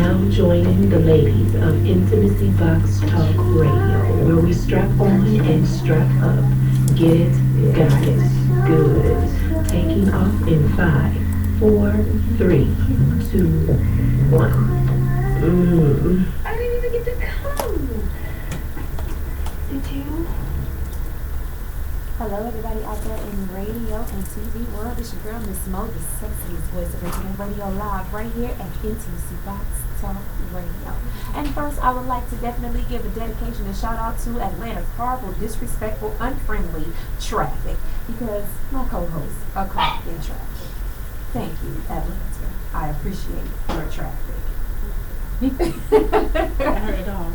now joining the ladies of Intimacy Box Talk Radio, where we strap on and strap up. Get it, got it, good. Taking off in 5, 4, 3, 2, 1. I didn't even get to come. Did you? Hello, everybody out there in radio and TV world. It's your girl, Miss Mo, the sexiest voice of original radio, live right here at Intimacy Box Talk Radio. And first, I would like to definitely give a dedication and shout out to Atlanta's horrible, disrespectful, unfriendly traffic, because my co-hosts are caught in traffic. Thank you, Atlanta. I appreciate your traffic. I heard it all.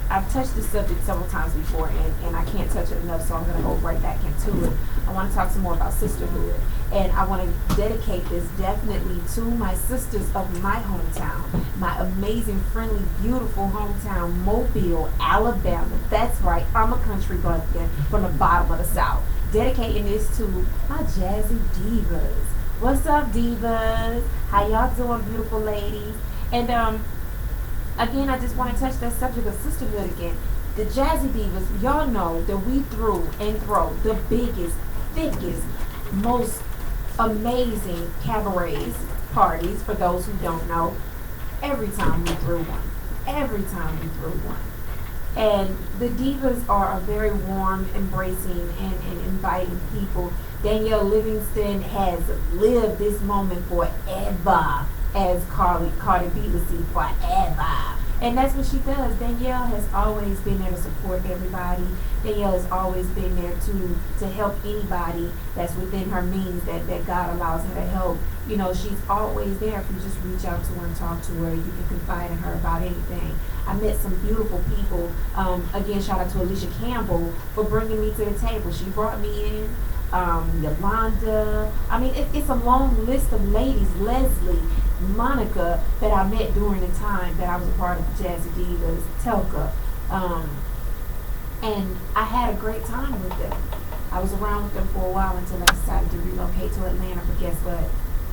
I've touched this subject several times before, and I can't touch it enough, so I'm going to go right back into it. I want to talk some more about sisterhood, and I want to dedicate this definitely to my sisters of my hometown, my amazing, friendly, beautiful hometown, Mobile, Alabama. That's right, I'm a country bumpkin from the bottom of the South. Dedicating this to my jazzy divas. What's up, divas? How y'all doing, beautiful ladies? And again, I just want to touch that subject of sisterhood again. The Jazzy Divas, y'all know that we threw and throw the biggest, thickest, most amazing cabarets, parties, for those who don't know, every time we threw one. Every time we threw one. And the Divas are a very warm, embracing, and inviting people. Danielle Livingston has lived this moment forever, as Cardi B would say, forever. And that's what she does. Danielle has always been there to support everybody. Danielle has always been there to help anybody that's within her means that God allows her to help. You know, she's always there if you just reach out to her and talk to her. You can confide in her about anything. I met some beautiful people. Again, shout out to Alicia Campbell for bringing me to the table. She brought me in. Yolanda. I mean, it's a long list of ladies. Leslie, Monica, that I met during the time that I was a part of the Jazzy Divas, Telka. And I had a great time with them. I was around with them for a while until I decided to relocate to Atlanta, but guess what?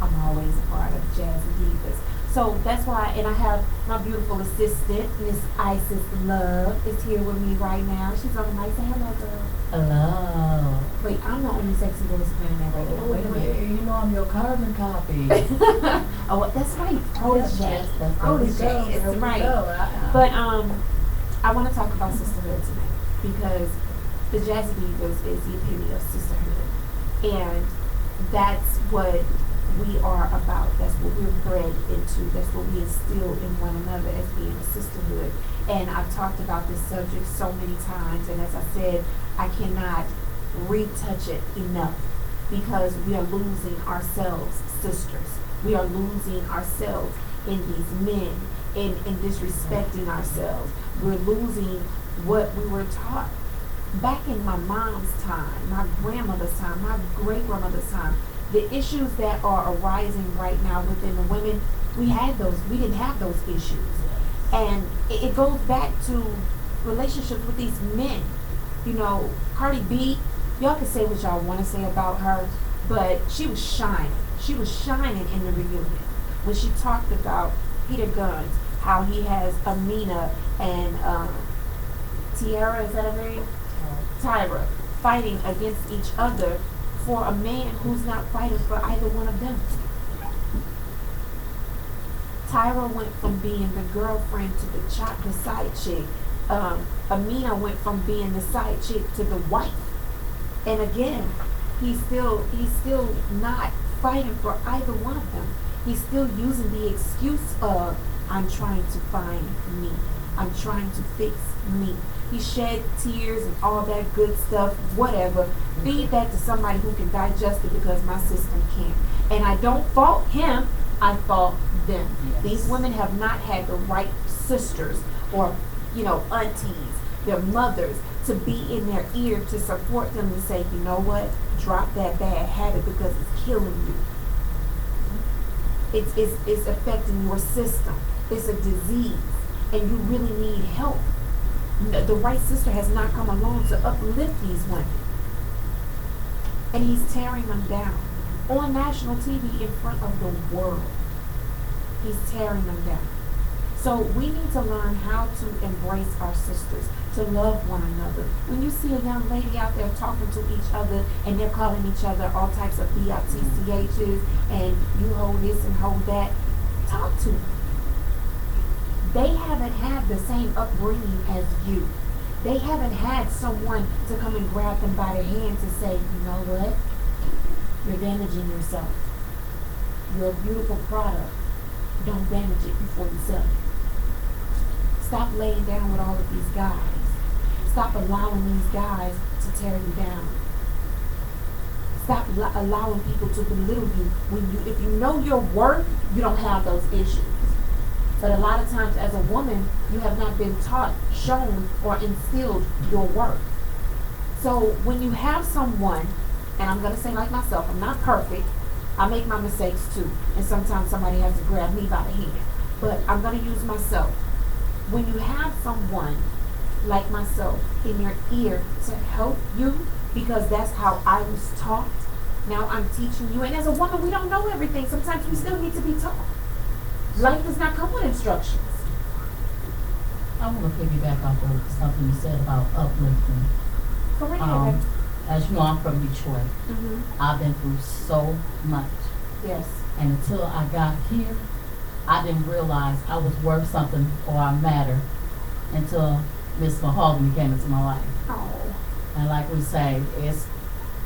I'm always a part of Jazzy Divas. So that's why, and I have my beautiful assistant, Miss Isis Love, is here with me right now. She's on the mic. Say hello, girl. Hello. Wait, I'm the only sexy voice in that radio. Wait a minute. You know I'm your carbon copy. Oh, that's right. Protege. Protege. It's right. Go. But I want to talk about sisterhood tonight because the Jazzy Divas is the epitome of sisterhood, and that's what we are about. That's what we're bred into. That's what we instill in one another as being a sisterhood. And I've talked about this subject so many times, and as I said, I cannot retouch it enough because we are losing ourselves, sisters. We are losing ourselves in these men, in disrespecting ourselves. We're losing what we were taught. Back in my mom's time, my grandmother's time, my great-grandmother's time, the issues that are arising right now within the women, we didn't have those issues. And it goes back to relationships with these men. You know, Cardi B, y'all can say what y'all want to say about her, but she was shining. She was shining in the reunion. When she talked about Peter Guns, how he has Amina and Tiara, is that her name? Tyra, fighting against each other for a man who's not fighting for either one of them. Tyra went from being the girlfriend to the side chick. Amina went from being the side chick to the wife. And again, he's still not fighting for either one of them. He's still using the excuse of, I'm trying to find me. I'm trying to fix me. He shed tears and all that good stuff, whatever. Feed that to somebody who can digest it because my system can't. And I don't fault him, I fault them. Yes. These women have not had the right sisters or, aunties, their mothers, to be in their ear to support them and say, you know what, drop that bad habit because it's killing you. It's affecting your system. It's a disease and you really need help. The right sister has not come along to uplift these women. And he's tearing them down. on national TV in front of the world. He's tearing them down. So we need to learn how to embrace our sisters, to love one another. When you see a young lady out there talking to each other and they're calling each other all types of BITCHs and you hold this and hold that, talk to them. They haven't had the same upbringing as you. They haven't had someone to come and grab them by the hand to say, you know what? You're damaging yourself. You're a beautiful product. Don't damage it before you sell it. Stop laying down with all of these guys. Stop allowing these guys to tear you down. Stop allowing people to belittle you if you know your worth, you don't have those issues. But a lot of times as a woman, you have not been taught, shown, or instilled your worth. So when you have someone, and I'm going to say like myself, I'm not perfect. I make my mistakes too. And sometimes somebody has to grab me by the hand. But I'm going to use myself. When you have someone like myself in your ear to help you, because that's how I was taught, now I'm teaching you. And as a woman, we don't know everything. Sometimes we still need to be taught. Life does not come with instructions. I want to piggyback off of something you said about uplifting. Go right ahead. As you know, I'm from Detroit. Mm-hmm. I've been through so much. Yes. And until I got here, I didn't realize I was worth something or I mattered until Miss Mahogany came into my life. Oh. And like we say, it's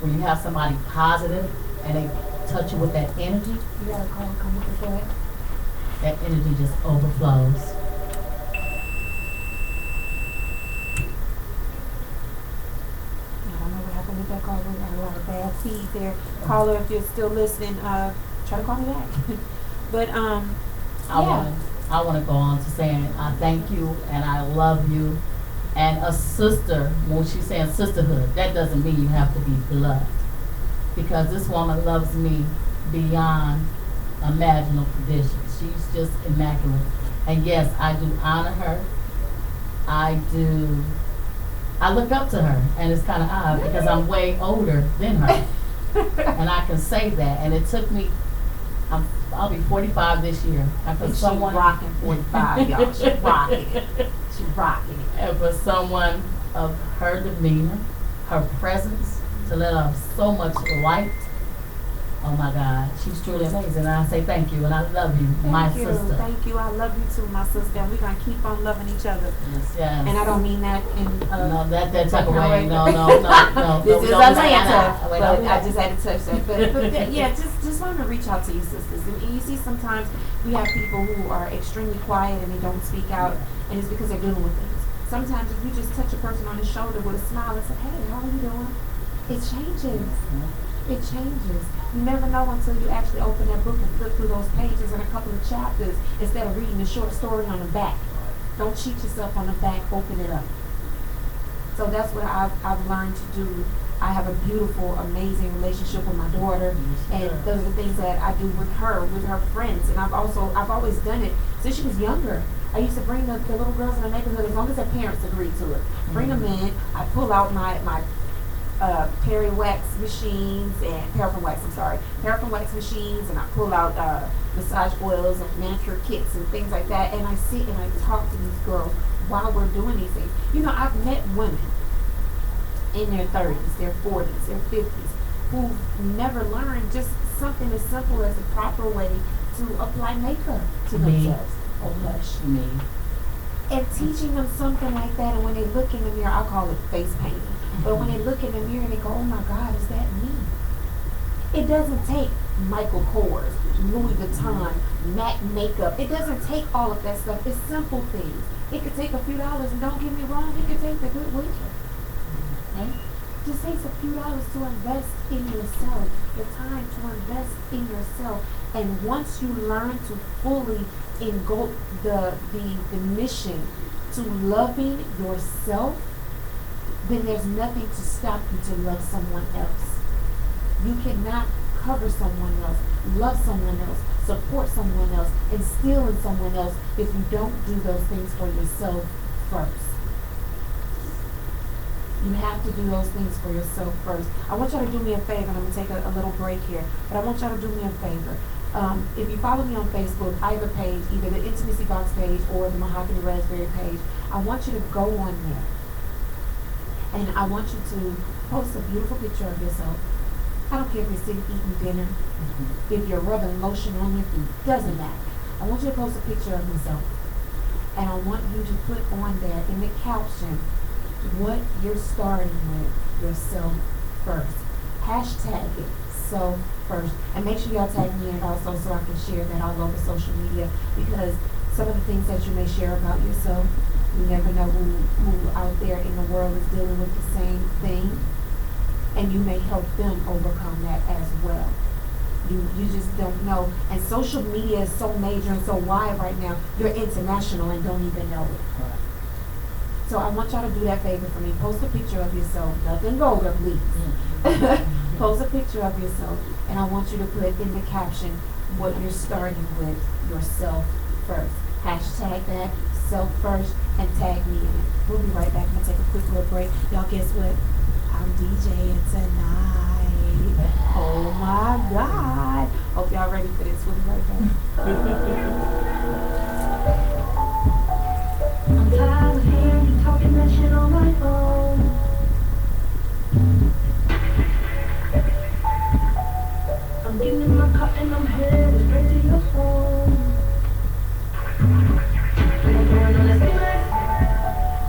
when you have somebody positive and they touch you with that energy, You got a call coming with that? that energy just overflows. I don't know what happened with that caller. We got a lot of bad feed there. Caller, if you're still listening, try to call me back. But I want to go on to saying I thank you and I love you. And a sister, when she's saying sisterhood, that doesn't mean you have to be blood. Because this woman loves me beyond imaginable conditions. She's just immaculate. And yes, I do honor her. I look up to her, and it's kind of odd because I'm way older than her. And I can say that. And it took me, I'll be 45 this year. And for someone She's rocking 45, y'all. She's rocking it. She's rocking it. And for someone of her demeanor, her presence, to let off so much light, oh my God, she's truly amazing. And I say thank you, and I love you, my sister. Thank you. I love you too, my sister. And we're going to keep on loving each other. Yes, yes. And I don't mean that in no, that type of no, way. No. This is Atlanta, Wait, but no, I just had to touch that. But yeah, just want to reach out to your sisters. And you see, sometimes we have people who are extremely quiet and they don't speak out, and it's because they're dealing with things. Sometimes if you just touch a person on the shoulder with a smile and say, hey, how are you doing? It changes. It changes. You never know until you actually open that book and flip through those pages and a couple of chapters instead of reading the short story on the back. Don't cheat yourself on the back. Open it up. So that's what I've learned to do. I have a beautiful, amazing relationship with my daughter, and those are the things that I do with her friends. And I've always done it since she was younger. I used to bring the little girls in the neighborhood as long as their parents agreed to it. Bring them in. I pull out my paraffin wax machines, and I pull out massage oils and manicure kits and things like that, and I sit and I talk to these girls while we're doing these things. You know, I've met women in their 30s, their 40s, their 50s who've never learned just something as simple as a proper way to apply makeup to themselves. Oh, hush. Me. And teaching them something like that, and when they look in the mirror, I call it face painting. But when they look in the mirror and they go, oh my God, is that me? It doesn't take Michael Kors, Louis Vuitton, MAC makeup. It doesn't take all of that stuff. It's simple things. It could take a few dollars, and don't get me wrong, it could take the good with you. Okay? It just takes a few dollars to invest in yourself, the time to invest in yourself. And once you learn to fully engulf the mission to loving yourself, then there's nothing to stop you to love someone else. You cannot cover someone else, love someone else, support someone else, instill in someone else if you don't do those things for yourself first. You have to do those things for yourself first. I want y'all to do me a favor, and I'm going to take a little break here, but I want y'all to do me a favor. If you follow me on Facebook, either page, either the Intimacy Box page or the Mahogany Raspberry page, I want you to go on there. And I want you to post a beautiful picture of yourself. I don't care if you're sitting eating dinner, if you're rubbing lotion on your feet, doesn't matter. I want you to post a picture of yourself. And I want you to put on there in the caption what you're starting with yourself first. Hashtag it self first. And make sure y'all tag me in also so I can share that all over social media, because some of the things that you may share about yourself, you never know who out there in the world is dealing with the same thing, and you may help them overcome that as well. You just don't know. And social media is so major and so wide right now, you're international and don't even know it. Right. So I want y'all to do that favor for me. Post a picture of yourself. Nothing vulgar, please. Post a picture of yourself, and I want you to put in the caption what you're starting with yourself first. Hashtag that, self first, and tag me in it. We'll be right back. I'm going to take a quick little break. Y'all, guess what? I'm DJing tonight. Oh my God. Hope y'all ready for this. We'll be right back. I'm tired of hearing you talking that shit on my phone. I'm getting in my car and I'm headed straight to your phone. I'm going on that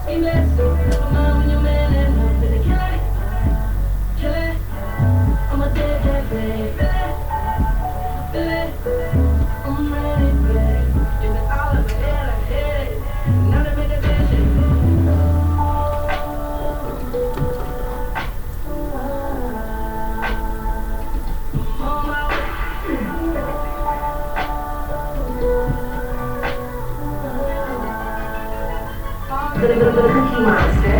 scheme-less. Never mind when your man and I'm finna kill it. I'm a dead baby. I'm ready, baby. Give it all of my head, I hate it. None of it is shit. On my way. Gonna go to the Cookie Monster.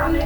I'm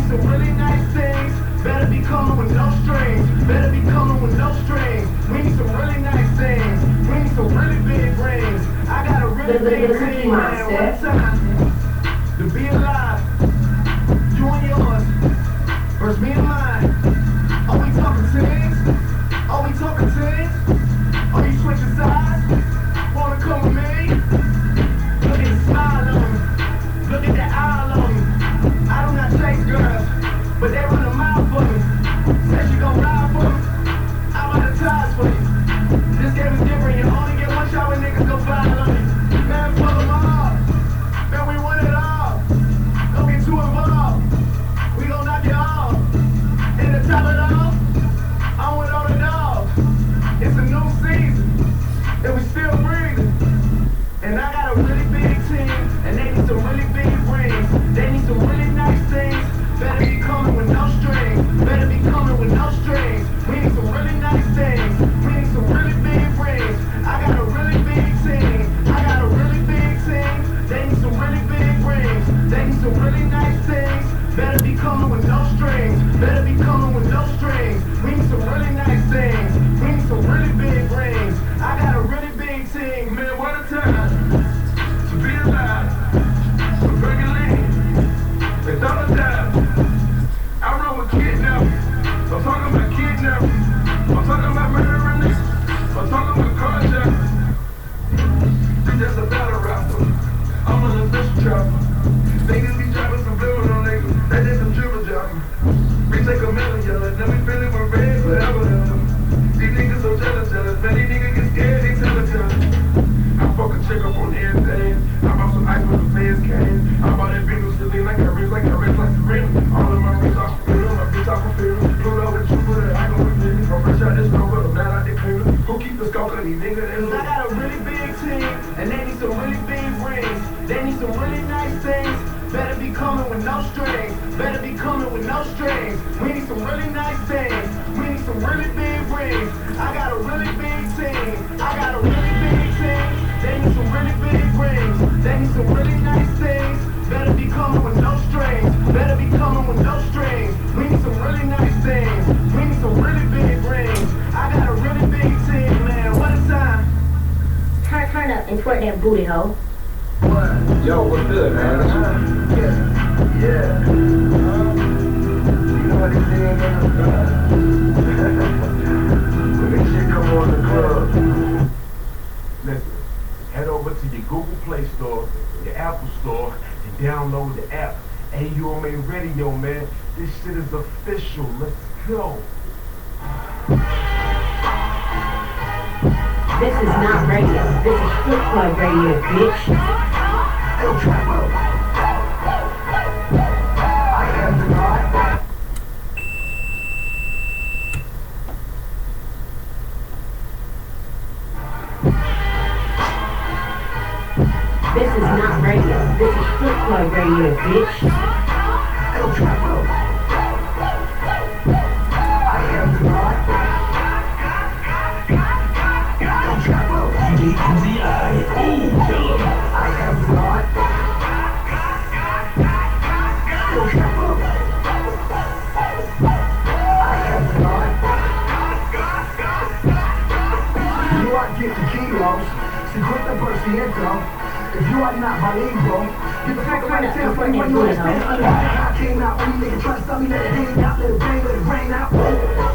some really nice things. Better be coming with no strings. Better be coming with no strings. We need some really nice things. We need some really big rings. I got a really big team, man. One time to be alive. You and yours versus me and mine. Are we talking teams? Are we talking teams? Are you switching sides? Wanna come with me? Look at the smile on me. Look at that eye on me. I do not chase girls, but they run a mile for me. Said she gon' ride for me. I'm out of ties for you. This game is different. You only get one shot when niggas go fire on you. Man, pull them all. Man, we want it all. Don't get too involved. We gon' knock it off. And to top it off, I'm with all the dogs. It's a new season, and we still breathing. And I got a really big team, and they need some really big rings. They need some really nice things. Better be coming with no strings. Better be coming with no strings. We need some really nice things. We need some really big rings. I got a really big team. I got a really big team. They need some really big rings. They need some really nice things. Better be coming with no strings. Better be coming with no strings. We need some really nice things. We need some really big rings. I got a really big team. Man, what a time to be alive. So bring it lean. It's all the time. I run with kidnapping. I'm talking about kidnapping. I'm talking about murdering niggas. I'm talking about carjacking. It's just a battle rapper. I'm an official trapper. Niggas be dropping some bills on niggas. They did some dribble dropping. We take a million, and then we fill it with red forever. These niggas so jealous. Man, these niggas get scared, they tell it. I fuck a chick up on everything. I bought some ice when the fans came. I bought that big new silly like a wrist, like Serena. All of my rings off the field, my bitch off the field. Blue over the Jupiter, I go with it. I'm fresh out this smoke, but I'm not out there cleaner. Who keep the scope of these niggas? I got a really big team, and they need some really big rings. They need some really nice things. Better be coming with no strings. Better be coming with no strings. We need some really nice things. We need some really big rings. I got a really big team. I got a really big team. They need some really big rings. They need some really nice things. Better be coming with no strings. Better be coming with no strings. We need some really nice things. We need some really big rings. I got a really big team, man. What a time. Turn up and twerk that booty hole. Yo, what's good, man? Yeah. You know what they say, man? When this shit come on the club. Listen, head over to your Google Play Store, your Apple Store, and download the app. Auma Radio, man. This shit is official. Let's go. This is not radio. This is Flip Club Radio, bitch. El Chapo. I am the God. This is not radio. This is Flip Club Radio, bitch. El Chapo. I am the God. El Chapo. DMZI. Oh, kill him. I am the God. El Chapo. I am the God. You are getting kilos. 50%. If you are not bilingual, get the fuck out of town, like when you understand. I came out, when you niggas try to stop me, let it hang out, let it bang, let it rain out.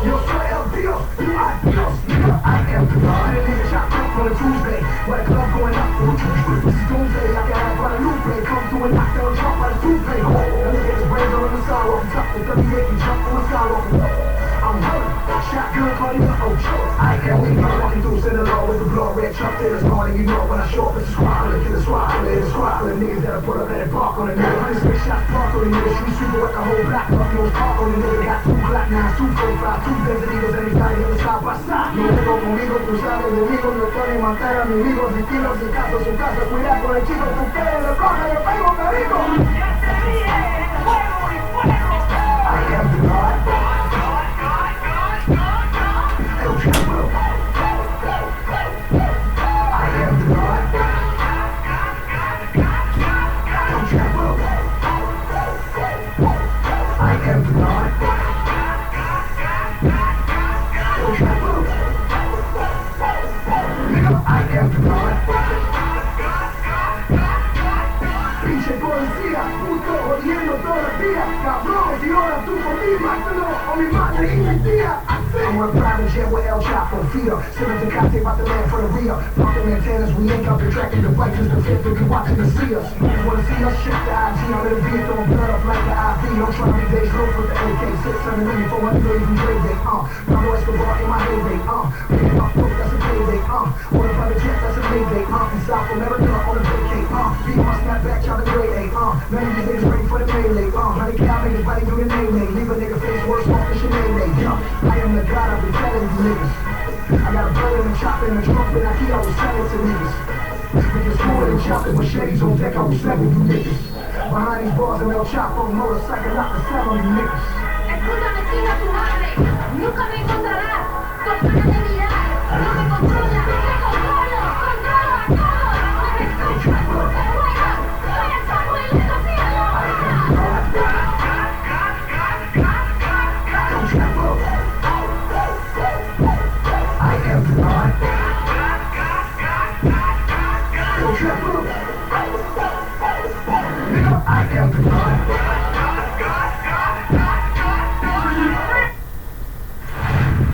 Yo soy el Dios, you are Dios, nigga, I am the God. That nigga chopped up on a Tuesday, while the club going up for a Tuesday. This is Tuesday, I can have Guadalupe, come through and knock down the trunk by the Tuesday. Now look at the brains on the sidewalk, top the 38 and jump on the sidewalk. I'm hurt, shotgun, calling up, oh shit. I am we walking through center law with the blood red truck there this morning. You know when I show up, it's a squabbling, kill a squabbling, niggas that'll put up at a park on a nigga. 106 shots park on a nigga, shoot super like a whole block. Fuck those park on a nigga, got 2 Glock 9, 245, 2 Desert Eagles, everybody on the side by side. No tengo conmigo, tú sabes, conmigo, no estoy en matar a mis amigos, y kilos en casa, su casa, cuidado con el chico, tú quieres lo coja, yo pego, me digo. I am the God. El Chapo. I am the God. El Chapo. I am día, cabrón, si ahora tú conmigo, hazlo, o mi madre y mi tía, I'm on a private jet with El Chapo, feeder, sitting to cocktail about the land for the real, fucking antennas, we ain't got the tracking devices, the fifth, they be watching to see us, niggas wanna see us shift the IG, I'm in the beat, throwing blood up like the IV, don't try me, days low for the AK, 600 million, 400 million from Grey Day, Pablo Escobar in my heyday, paying off book, that's a payday, on a private jet, that's a mayday, in South America, on a vacay, beat my snapback, chopping grade A, none of these niggas ready for the melee, 100 cal niggas, body do the name, leave a nigga face worse off than Sinead, I am the god, I've been telling you niggas, I got a bird and a chopper and a trumpet, I keep always selling to niggas, niggas more than chopping, machetes on deck, I will seven you niggas, behind these bars and El Chapo, motorcycle, not the sell on you niggas. Escúchame, chinga tu madre. Nunca me encontrarás. Con ganas de mirar. No me controla. Me controlo. Controlo a todos. Me respeto. Te juego. Soy el saco y le consigo. I am the God. Nigga, I am the God.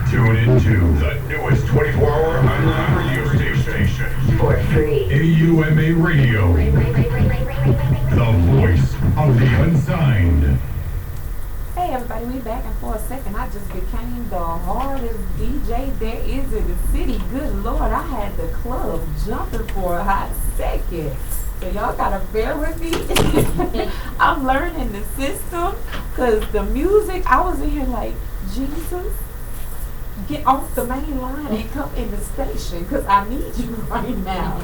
Tune into the newest 24-hour online radio station. For free. AUMA Radio. The voice of the unsigned. Hey everybody, we back, and for a second I just became the hardest DJ there is in the city. Good Lord, I had the club jumping for a hot second. So y'all gotta bear with me. I'm learning the system, cause the music, I was in here like, Jesus, get off the main line and come in the station, cause I need you right now.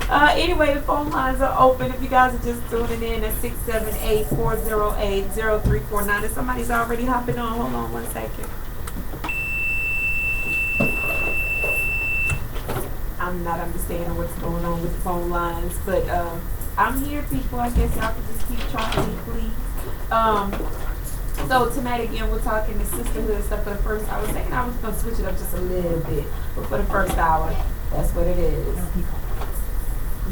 Anyway, the phone lines are open. If you guys are just tuning in at 678-408-0349. If somebody's already hopping on, hold on 1 second. I'm not understanding what's going on with the phone lines, but I'm here, people. I guess y'all can just keep trying me, please. So tonight again, we're talking the sisterhood stuff for the first hour. I was thinking I was gonna switch it up just a little bit, but for the first hour, that's what it is.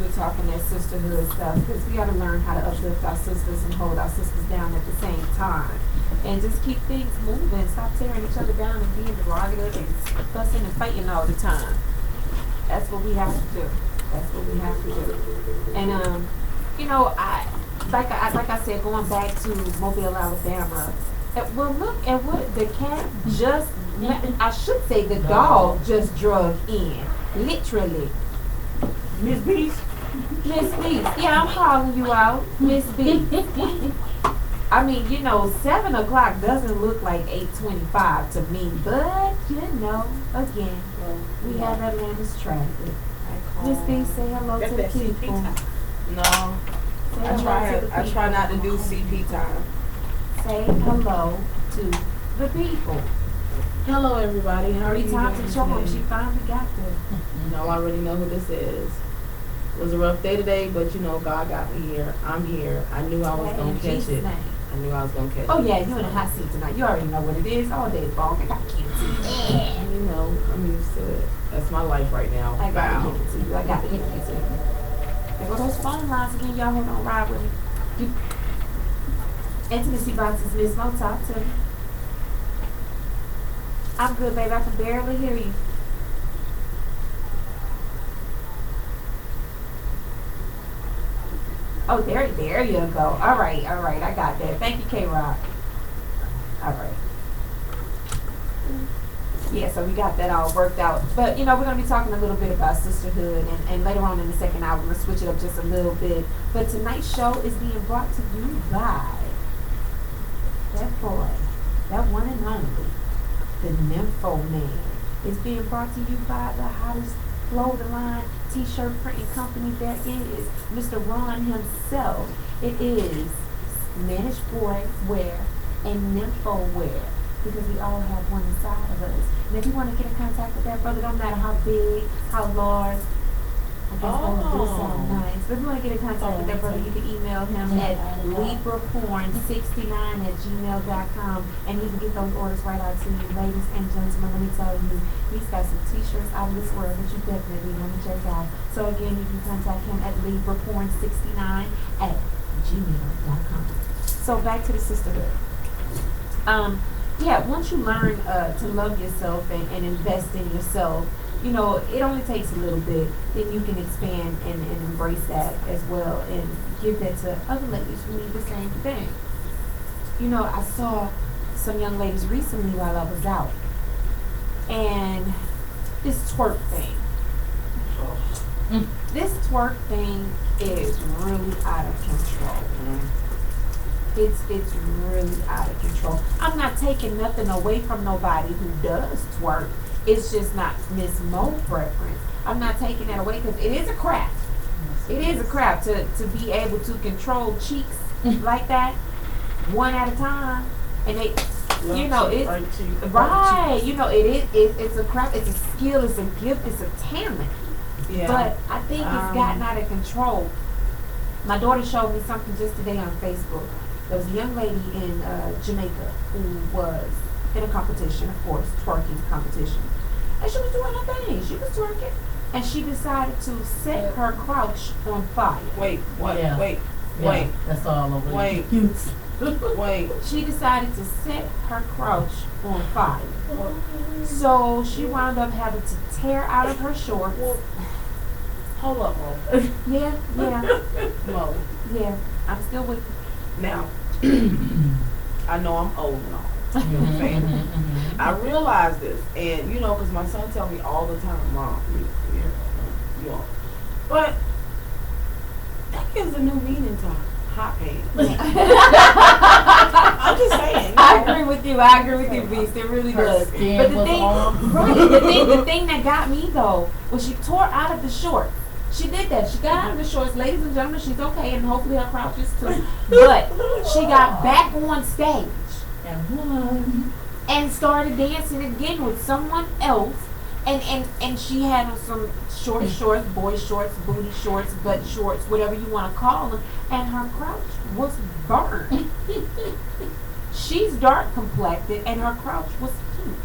We're talking that sisterhood stuff because we got to learn how to uplift our sisters and hold our sisters down at the same time, and just keep things moving. Stop tearing each other down and being derogative and fussing and fighting all the time. That's what we have to do. That's what we have to do. And you know, like I said, going back to Mobile, Alabama. Well, look at what the cat just. I should say the dog just drug in, literally. Miss Beast? Miss Beast, yeah, I'm calling you out, Miss Beast. I mean, you know, 7 o'clock doesn't look like 8:25 to me, but you know, again, we have Atlanta's traffic. Miss Beast, say hello to the people. No, I try not to do CP time. Say hello to the people. Hello, everybody. How are you 3 times doing a charm, today? she finally got there. You know, I already know who this is. It was a rough day today, but you know, God got me here. I'm here. I knew I was going to catch it. I knew I was going to catch it. Oh yeah, you're in a hot seat tonight. You already know what it is. All day long. I got to give it to you. Yeah. You know, I'm used to it. That's my life right now. I got to give it to you. I got to give it to you. There go those phone lines again. Y'all hold on, ride with me. Intimacy boxes, Miss Mo, talk to me. I'm good, baby. I can barely hear you. Oh, there you go. All right. I got that. Thank you, K-Rock. All right. Yeah, so we got that all worked out. But, you know, we're going to be talking a little bit about sisterhood, and later on in the second hour, we're going to switch it up just a little bit. But tonight's show is being brought to you by that boy, that one and only, the Nympho Man. It's being brought to you by the hottest clothing line, t-shirt printing company there is, Mr. Ron himself. It is Managed Boy Wear and Nympho Wear, because we all have one inside of us. And if you want to get in contact with that brother, no matter how big, how large, I guess that would do sound nice. But if you want to get in contact with that brother, you can email him at libraporn69@gmail.com, and he can get those orders right out to you. Ladies and gentlemen, let me tell you, he's got some t-shirts out of this world that you definitely want to check out. So again, you can contact him at libraporn69@gmail.com. gmail.com. So back to the sisterhood. Yeah, once you learn to love yourself and invest in yourself, you know, it only takes a little bit. Then you can expand and embrace that as well and give that to other ladies who need the same thing. You know, I saw some young ladies recently while I was out, and this twerk thing. This twerk thing is really out of control. It's really out of control. I'm not taking nothing away from nobody who does twerk. It's just not Miss Mo preference. I'm not taking that away because it is a craft. It is a craft to be able to control cheeks like that, one at a time, and they, you know, it's right. You know, it's a craft. It's a skill. It's a gift. It's a talent. Yeah. But I think it's gotten out of control. My daughter showed me something just today on Facebook. There was a young lady in Jamaica who was in a competition, of course, twerking competition. And she was doing her thing. She was twerking. And she decided to set her crouch on fire. Wait, what? Yeah. Wait. That's all over. Wait. Wait. She decided to set her crouch on fire. So she wound up having to tear out of her shorts. Hold up, Mo. Yeah. Mo. Yeah. I'm still with you. Now, I know I'm old and all. You know what I'm saying? I realize this, and you know, because my son tell me all the time, Mom, you know. But that gives a new meaning to hot pants. I'm just saying. I agree with you, Beast. It really does. But the thing that got me though was she tore out of the shorts. She did that. She got out of the shorts. Ladies and gentlemen, she's okay, and hopefully her crouch is too. But she got back on stage and started dancing again with someone else. And she had on some shorts, boy shorts, booty shorts, butt shorts, whatever you want to call them. And her crouch was burned. She's dark complected, and her crouch was pink.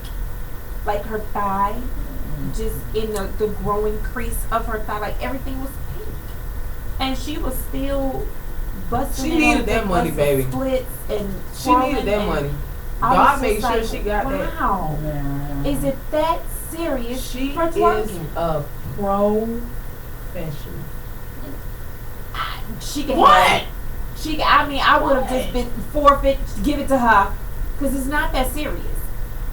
Like her thigh, just in the growing crease of her thigh, like everything was pink. And she was still busting. She needed that money, baby. Splits and she needed that money. God made sure she got that. Wow. Is it that serious? She for is twerking? a professional. She can What? have it. I would have just been forfeit, give it to her, because it's not that serious.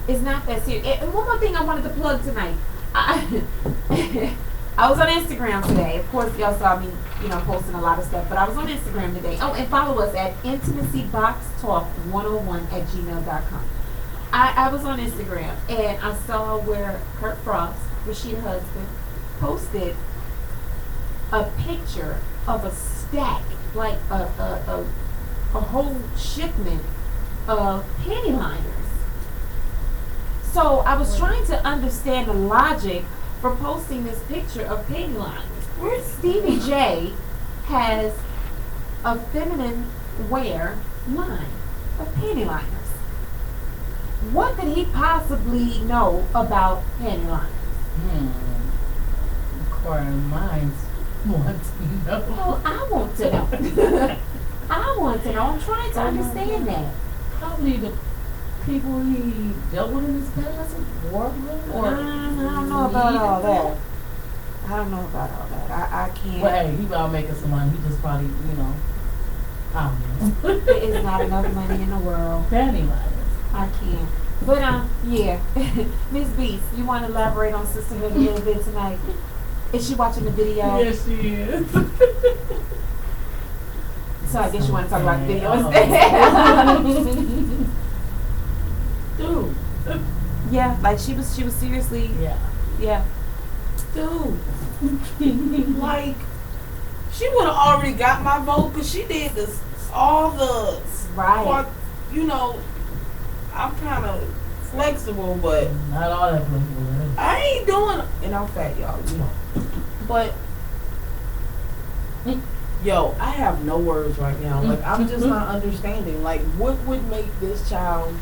It's not that serious. And one more thing I wanted to plug tonight. I was on Instagram today. Of course, y'all saw me, posting a lot of stuff, but I was on Instagram today. Oh, and follow us at intimacyboxtalk101@gmail.com. I was on Instagram, and I saw where Kurt Frost, Rasheed's husband, posted a picture of a stack, like a whole shipment of panty liners. So I was trying to understand the logic for posting this picture of panty liners. Stevie J has a feminine wear line of panty liners. What could he possibly know about panty liners? Minds want to know. Well, I want to know. I want to know. I'm trying to understand that. Probably the people he dealt with in his past, wore with, or I don't know about all that. I can't. Well, hey, he about making some money. He just probably, I don't know. There is not enough money in the world. Panty liners. I can't. But yeah. Miss Beast, you want to elaborate on sisterhood a little bit tonight? Is she watching the video? Yes, she is. So I guess you want to talk about the video instead. Dude. Yeah, like she was seriously. Yeah. Dude. Like, she would have already got my vote because she did this, all the. Right. I'm kind of flexible, but. Not all that flexible. I ain't doing. And I'm fat, y'all, But. Yo, I have no words right now. Like, I'm just not understanding. Like, what would make this child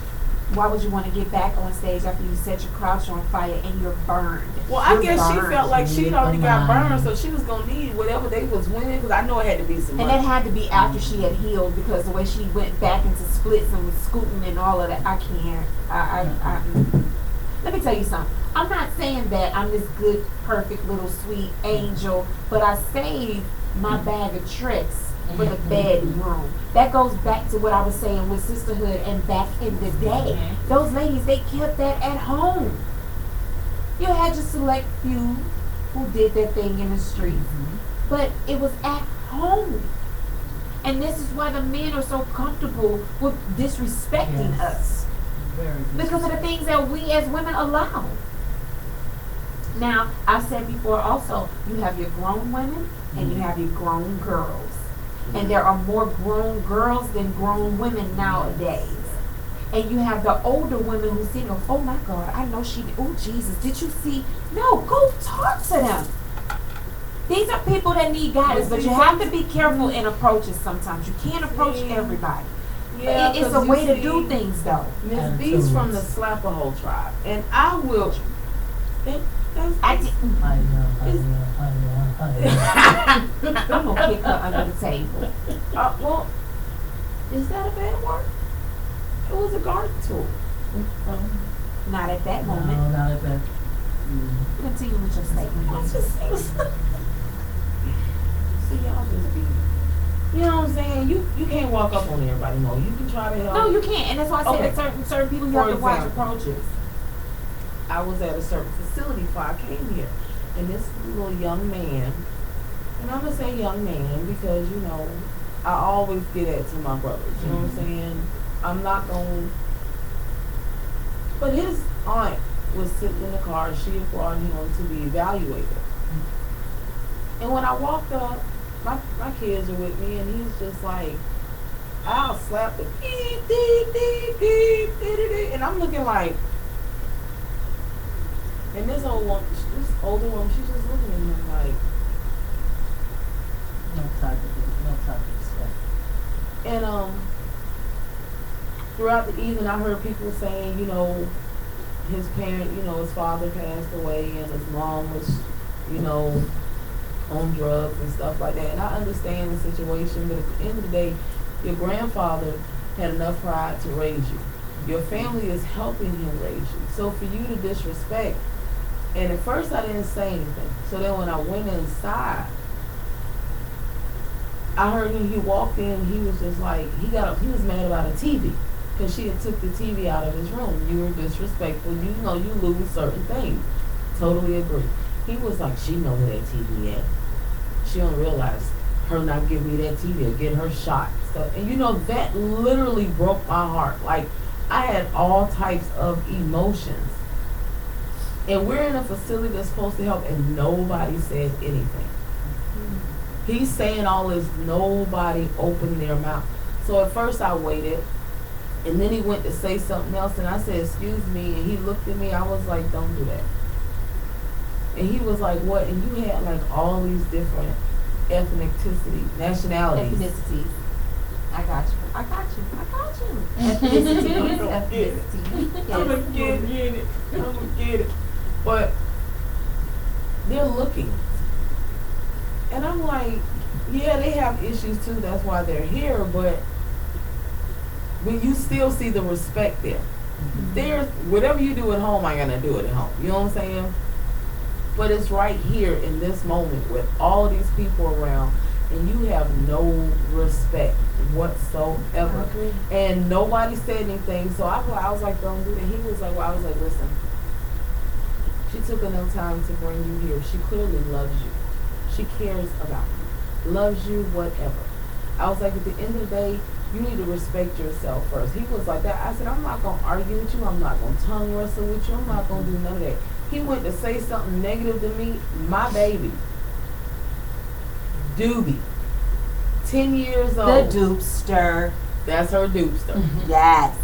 why would you want to get back on stage after you set your crouch on fire and you're burned? Well, I You're guess she burned. felt like she'd already got Mine. burned, so she was gonna need whatever they was winning. Because I know it had to be some And money. that had to be after she had healed, because the way she went back into splits and was scooting and all of that, I can't. Let me tell you something. I'm not saying that I'm this good, perfect little sweet angel, but I saved my bag of tricks for the bedroom. That goes back to what I was saying with sisterhood and back in the day. Those ladies, they kept that at home. You had your select few who did their thing in the streets, but it was at home. And this is why the men are so comfortable with disrespecting us, Very because of the things that we as women allow. Now, I said before also, you have your grown women and you have your grown girls. And there are more grown girls than grown women nowadays. And you have the older women who see, oh my God, I know she, oh Jesus, did you see? No, go talk to them. These are people that need guidance, but you have to be careful in approaches sometimes. You can't approach everybody. Yeah, It's a 'cause you way to see, do things though. Miss B's from the Slap-a-Hole tribe, and I will. I didn't. I'm gonna kick her under the table. Well, is that a bad word? It was a garden tool. Not at that No, moment. not at that. Continue with your statement. I just see y'all just be. You know what I'm saying? You can't walk up on everybody more. You can try to help. No, you can't, and that's why I said Okay. that certain people you For have to watch example. approaches. I was at a certain facility before I came here, and this little young man, and I'm gonna say young man because you know I always get that to my brothers. You know what I'm saying? I'm not gonna. But his aunt was sitting in the car. She had brought him to be evaluated, and when I walked up, my kids are with me, and he's just like, I'll slap the beep, beep, beep, beep, beep, beep, and I'm looking like. And this older woman, she's just looking at him like. No type of respect. And throughout the evening, I heard people saying, you know, his parent, you know, his father passed away, and his mom was, you know, on drugs and stuff like that. And I understand the situation, but at the end of the day, your grandfather had enough pride to raise you. Your family is helping him raise you. So for you to disrespect. And at first I didn't say anything. So then when I went inside, I heard him, he walked in, he was just like, he was mad about a TV. Because she had took the TV out of his room. You were disrespectful. You know you lose certain things. Totally agree. He was like, she know where that TV at. She don't realize her not giving me that TV or getting her shot. Stuff. And you know, that literally broke my heart. Like, I had all types of emotions. And we're in a facility that's supposed to help, and nobody said anything. He's saying all this, nobody opened their mouth. So at first I waited, and then he went to say something else, and I said, excuse me, and he looked at me, I was like, don't do that. And he was like, what? And you had like all these different nationalities. Ethnicities. I got you. Ethnicity. I'm gonna get it. But they're looking. And I'm like, yeah, they have issues too, that's why they're here, but you still see the respect there. There's whatever you do at home, I gotta do it at home. You know what I'm saying? But it's right here in this moment with all these people around, and you have no respect whatsoever. And nobody said anything, so I was like, don't do that. He was like, well, I was like, listen, she took enough time to bring you here. She clearly loves you. She cares about you. Loves you, whatever. I was like, at the end of the day, you need to respect yourself first. He was like that. I said, I'm not going to argue with you. I'm not going to tongue wrestle with you. I'm not going to do none of that. He went to say something negative to me. My baby, Doobie, 10 years old. The dupster. That's her dupster. Yes.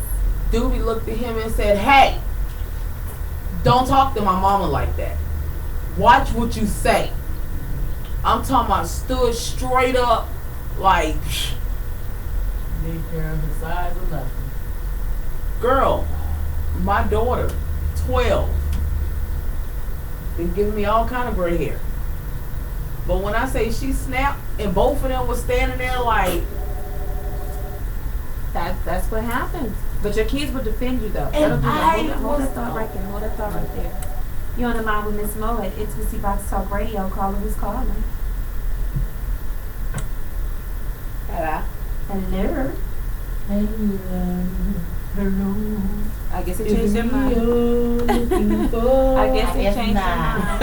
Doobie looked at him and said, hey, don't talk to my mama like that. Watch what you say. I'm talking about stood straight up like, Need care of the size of nothing. girl, my daughter, 12, been giving me all kind of gray hair. But when I say she snapped and both of them was standing there like, That's what happens. But your kids will defend you though. And Hold that thought right there. Hold that thought right there. You're on the line with Miss Mo at Intimacy Box Talk Radio. Caller, who's calling? hello. Hello. Hello. I guess it changed your mind. I guess it changed your mind.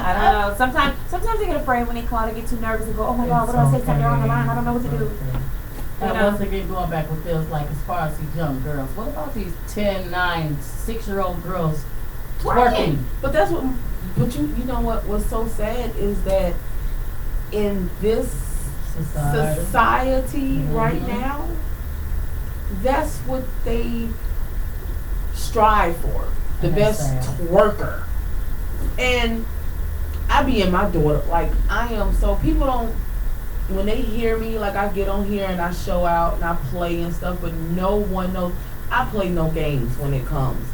I don't know. Sometimes they get afraid when they call. They get too nervous and go, "Oh my God, what do I say? Something on the line. I don't know what to do." And once again, going back with this, like as far as these young girls, what about these 10, 9, 6-year-old girls twerking? But that's what. But you know what's so sad is that in this society right now, that's what they strive for. The best twerker. And I be in my daughter, like I am, so people don't, when they hear me, like I get on here and I show out and I play and stuff, but no one knows, I play no games when it comes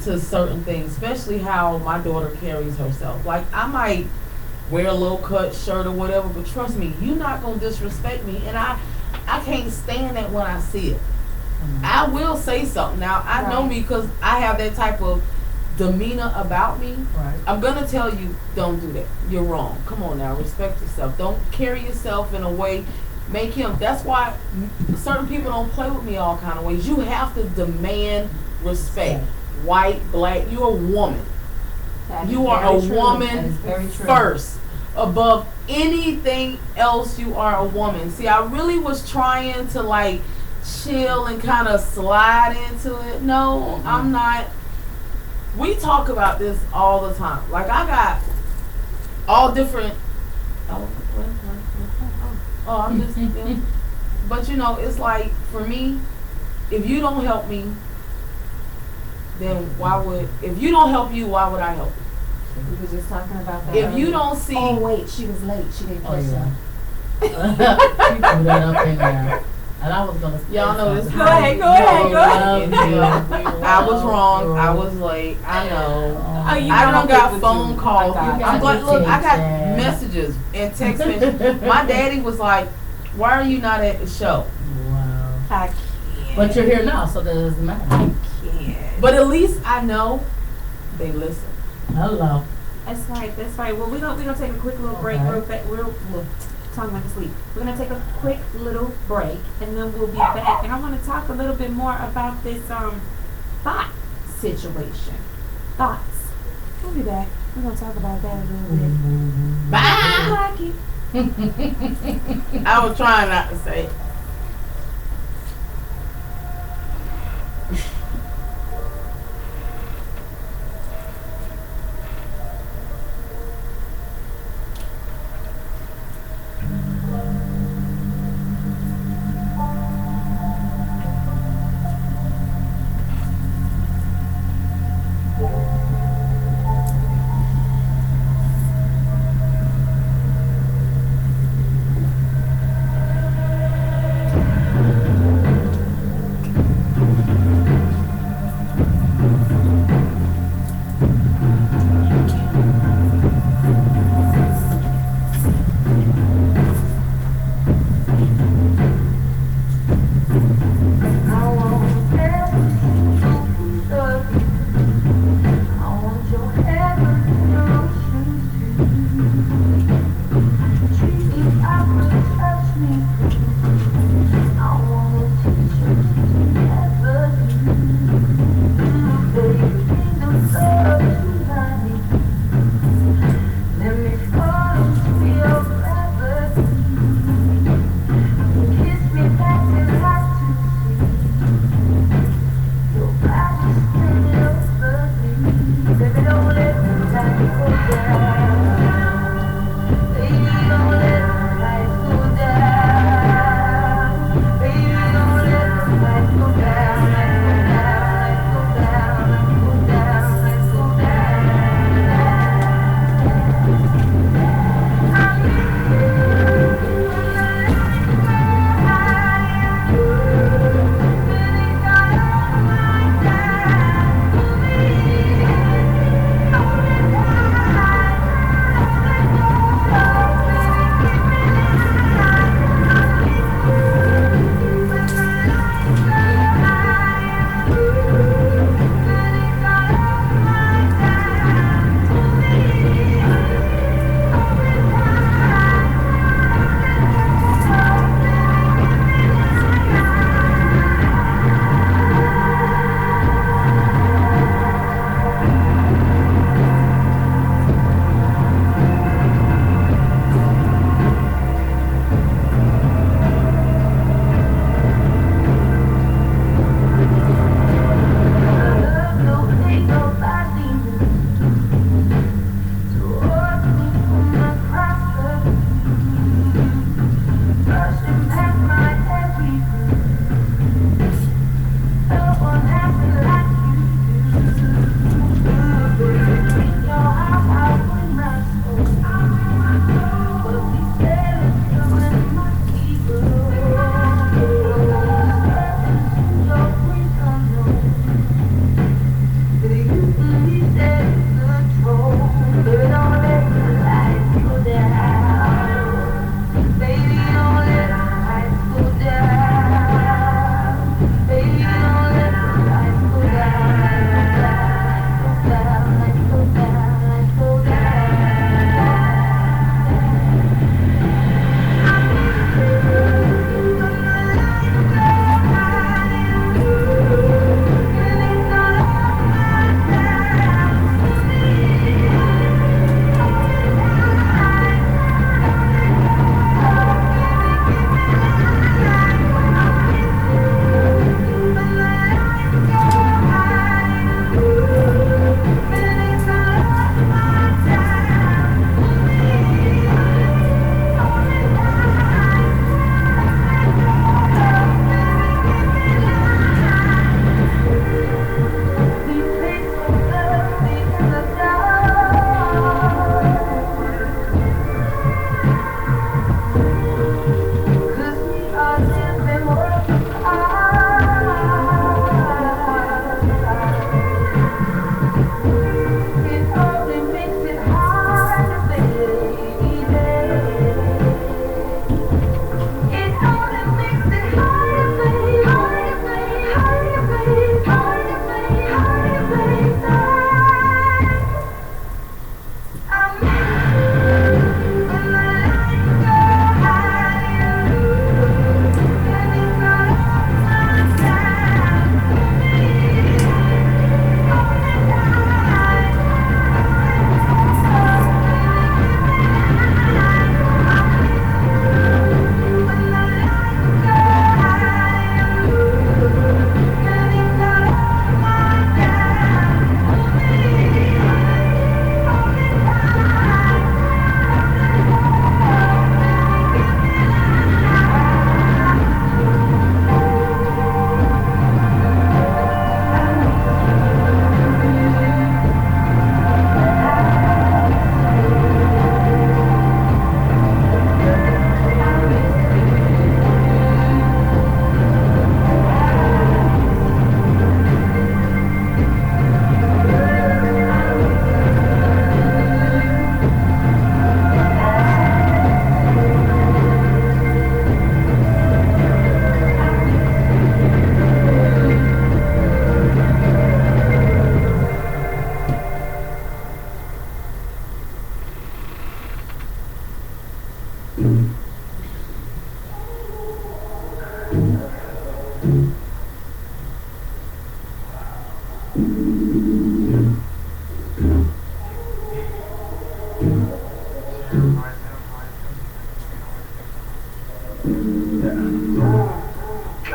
to certain things, especially how my daughter carries herself. Like I might wear a low cut shirt or whatever, but trust me, you're not gonna disrespect me, and I can't stand that when I see it. I will say something. Now I know me because I have that type of demeanor about me. Right. I'm gonna tell you, don't do that. You're wrong. Come on now, respect yourself. Don't carry yourself in a way. Make him. That's why certain people don't play with me all kind of ways. You have to demand respect. White, black. You're a woman. You are a woman first. Above anything else, you are a woman. See, I really was trying to like chill and kind of slide into it. No, I'm not. We talk about this all the time. Like I got all different. I'm just. But you know, it's like for me, if you don't help me, then if you don't help you, why would I help you? We were just talking about that. If you don't see. Oh wait, she was late. She didn't push yeah. She threw that up in there. And I was gonna. Y'all know this. Go ahead. I was wrong. I was late. I know. I don't got phone calls. I'm like, look, I got messages and text messages. My daddy was like, "Why are you not at the show?" Wow. I can't. But you're here now, so that doesn't matter. I can't. But at least I know they listen. Hello. That's right. Well, we're gonna take a quick little break. We're talking about to sleep. We're gonna take a quick little break, and then we'll be back. And I want to talk a little bit more about this thought situation. Thoughts. We'll be back. We're gonna talk about that a little bit. Bye. I was trying not to say it.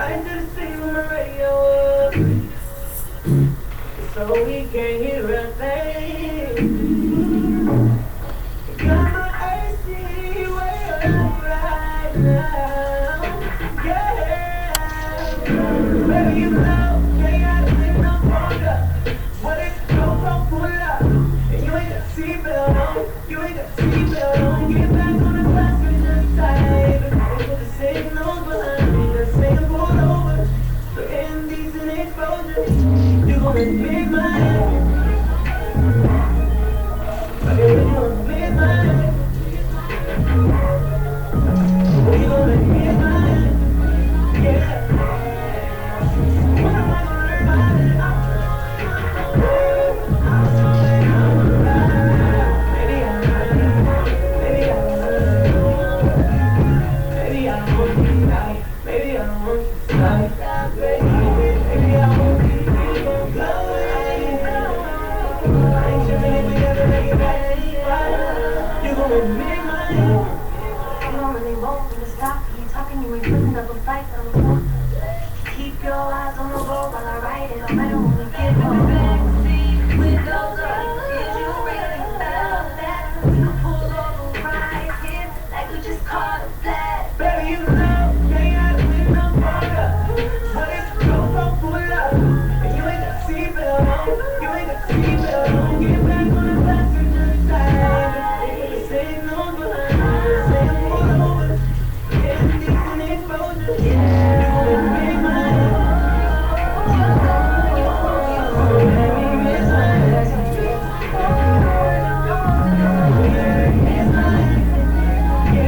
I just sing on the radio, so we can't hear a thing. Got my AC way up right now, yeah. Baby, you know, they gotta take no longer. What if you don't pull up, and you ain't got seatbelt on, you ain't got seatbelt on. Get back on the passenger side, and put the signals behind me, the same pull over. For indecent exposure, you gonna admit my head. You gonna admit my head. You gonna admit my head. Yeah. What am I gonna learn about it? Maybe I don't want to stop. Maybe I won't be going. I ain't tripping if we ever make it back to the spot. You gonna admit my head. You don't really want me to stop. You talking, you ain't putting up a fight on the floor. Keep your eyes on the road while I ride it. I'm better when we get in the backseat. Windows up. Is you really about that? We can pull over right here like we just caught a flat. Baby, you know, they gotta take no longer. What if you don't pull up, and you ain't got seatbelt on, you ain't got seatbelt on. Get back on the passenger side, put the signals behind me, say pull over. Indecent exposure, you gonna admit my head. Baby, miss my head. Miss my head. Yeah.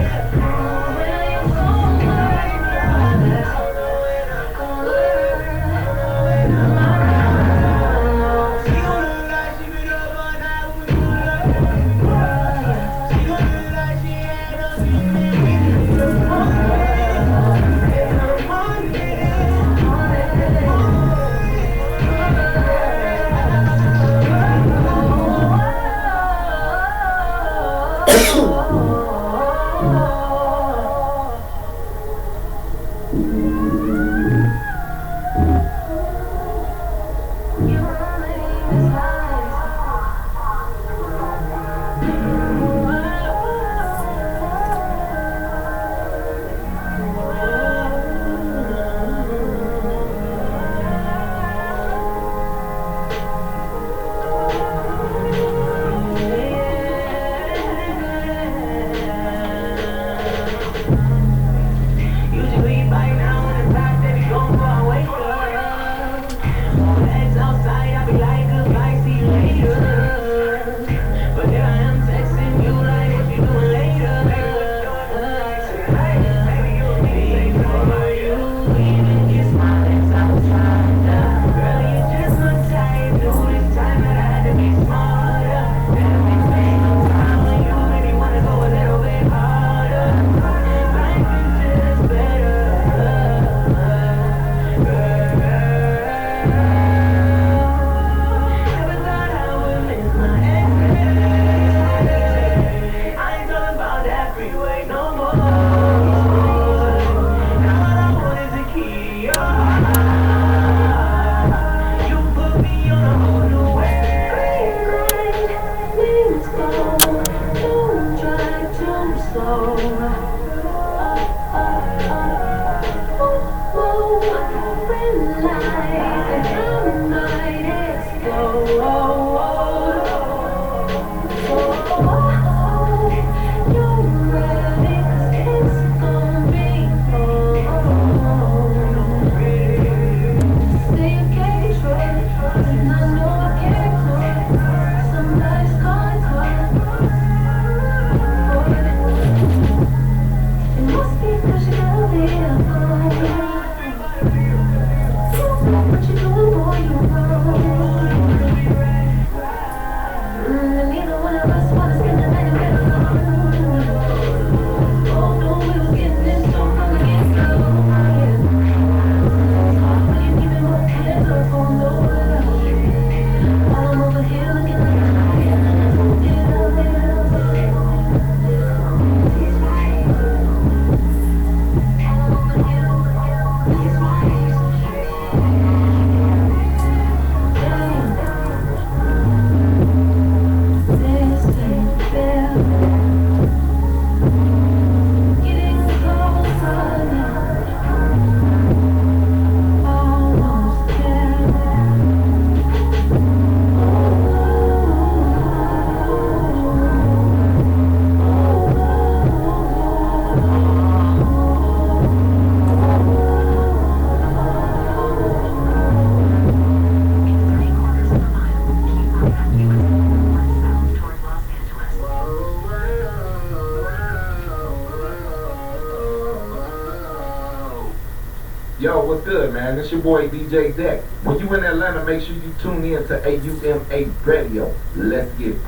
what's good, man? It's your boy DJ Deck. When you in Atlanta, make sure you tune in to Auma Radio. Let's get it.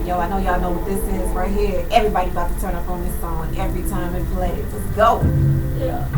Yo, I know y'all know what this is right here. Everybody about to turn up on this song every time it plays. Let's go. Yeah.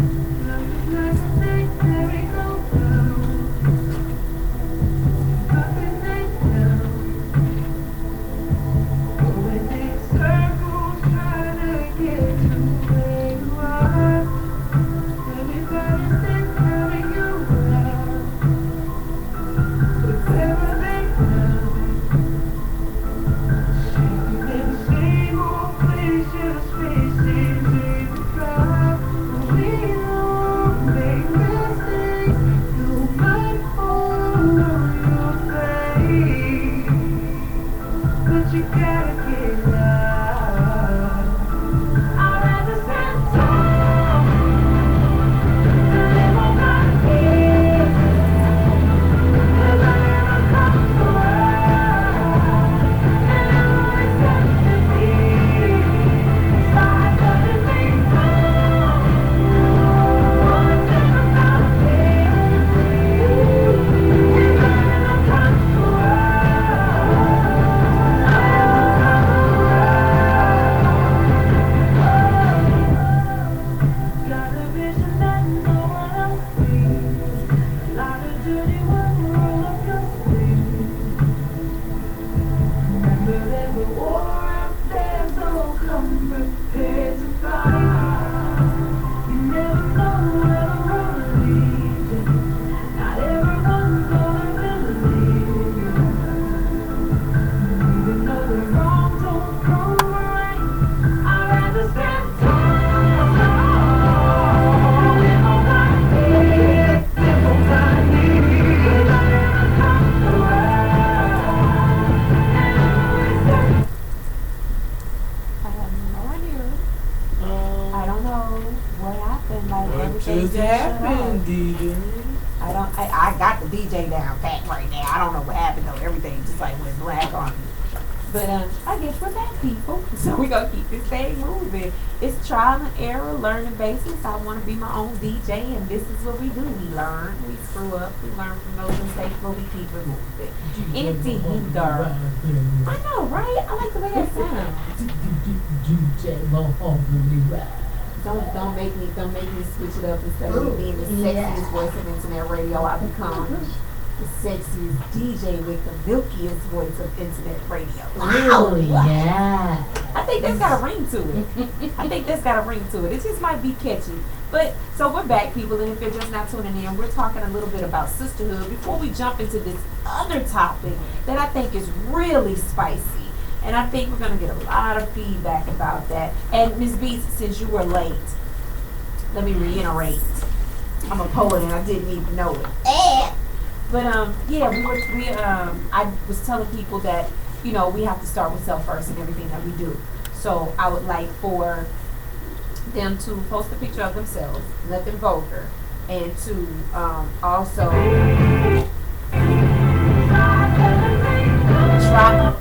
Just happened, DJ. I got the DJ down pat right now. I don't know what happened though. Everything just like went black on me. But I guess we're back, people. So we're gonna keep this thing moving. It's trial and error, learning basics. I want to be my own DJ, and this is what we do. We learn, we screw up, we learn from those mistakes, but we keep it moving. Anything either. I know, right? I like the way that sounds. Don't make me switch it up instead of being the sexiest voice of internet radio. I become the sexiest DJ with the milkiest voice of internet radio. Oh yeah. I think that's got a ring to it. It just might be catchy. But so we're back, people, and if you're just not tuning in, we're talking a little bit about sisterhood before we jump into this other topic that I think is really spicy. And I think we're going to get a lot of feedback about that. And Ms. B, since you were late, let me reiterate. I'm a poet and I didn't even know it. But yeah, I was telling people that, you know, we have to start with self first in everything that we do. So I would like for them to post a picture of themselves, nothing vulgar, and to also try.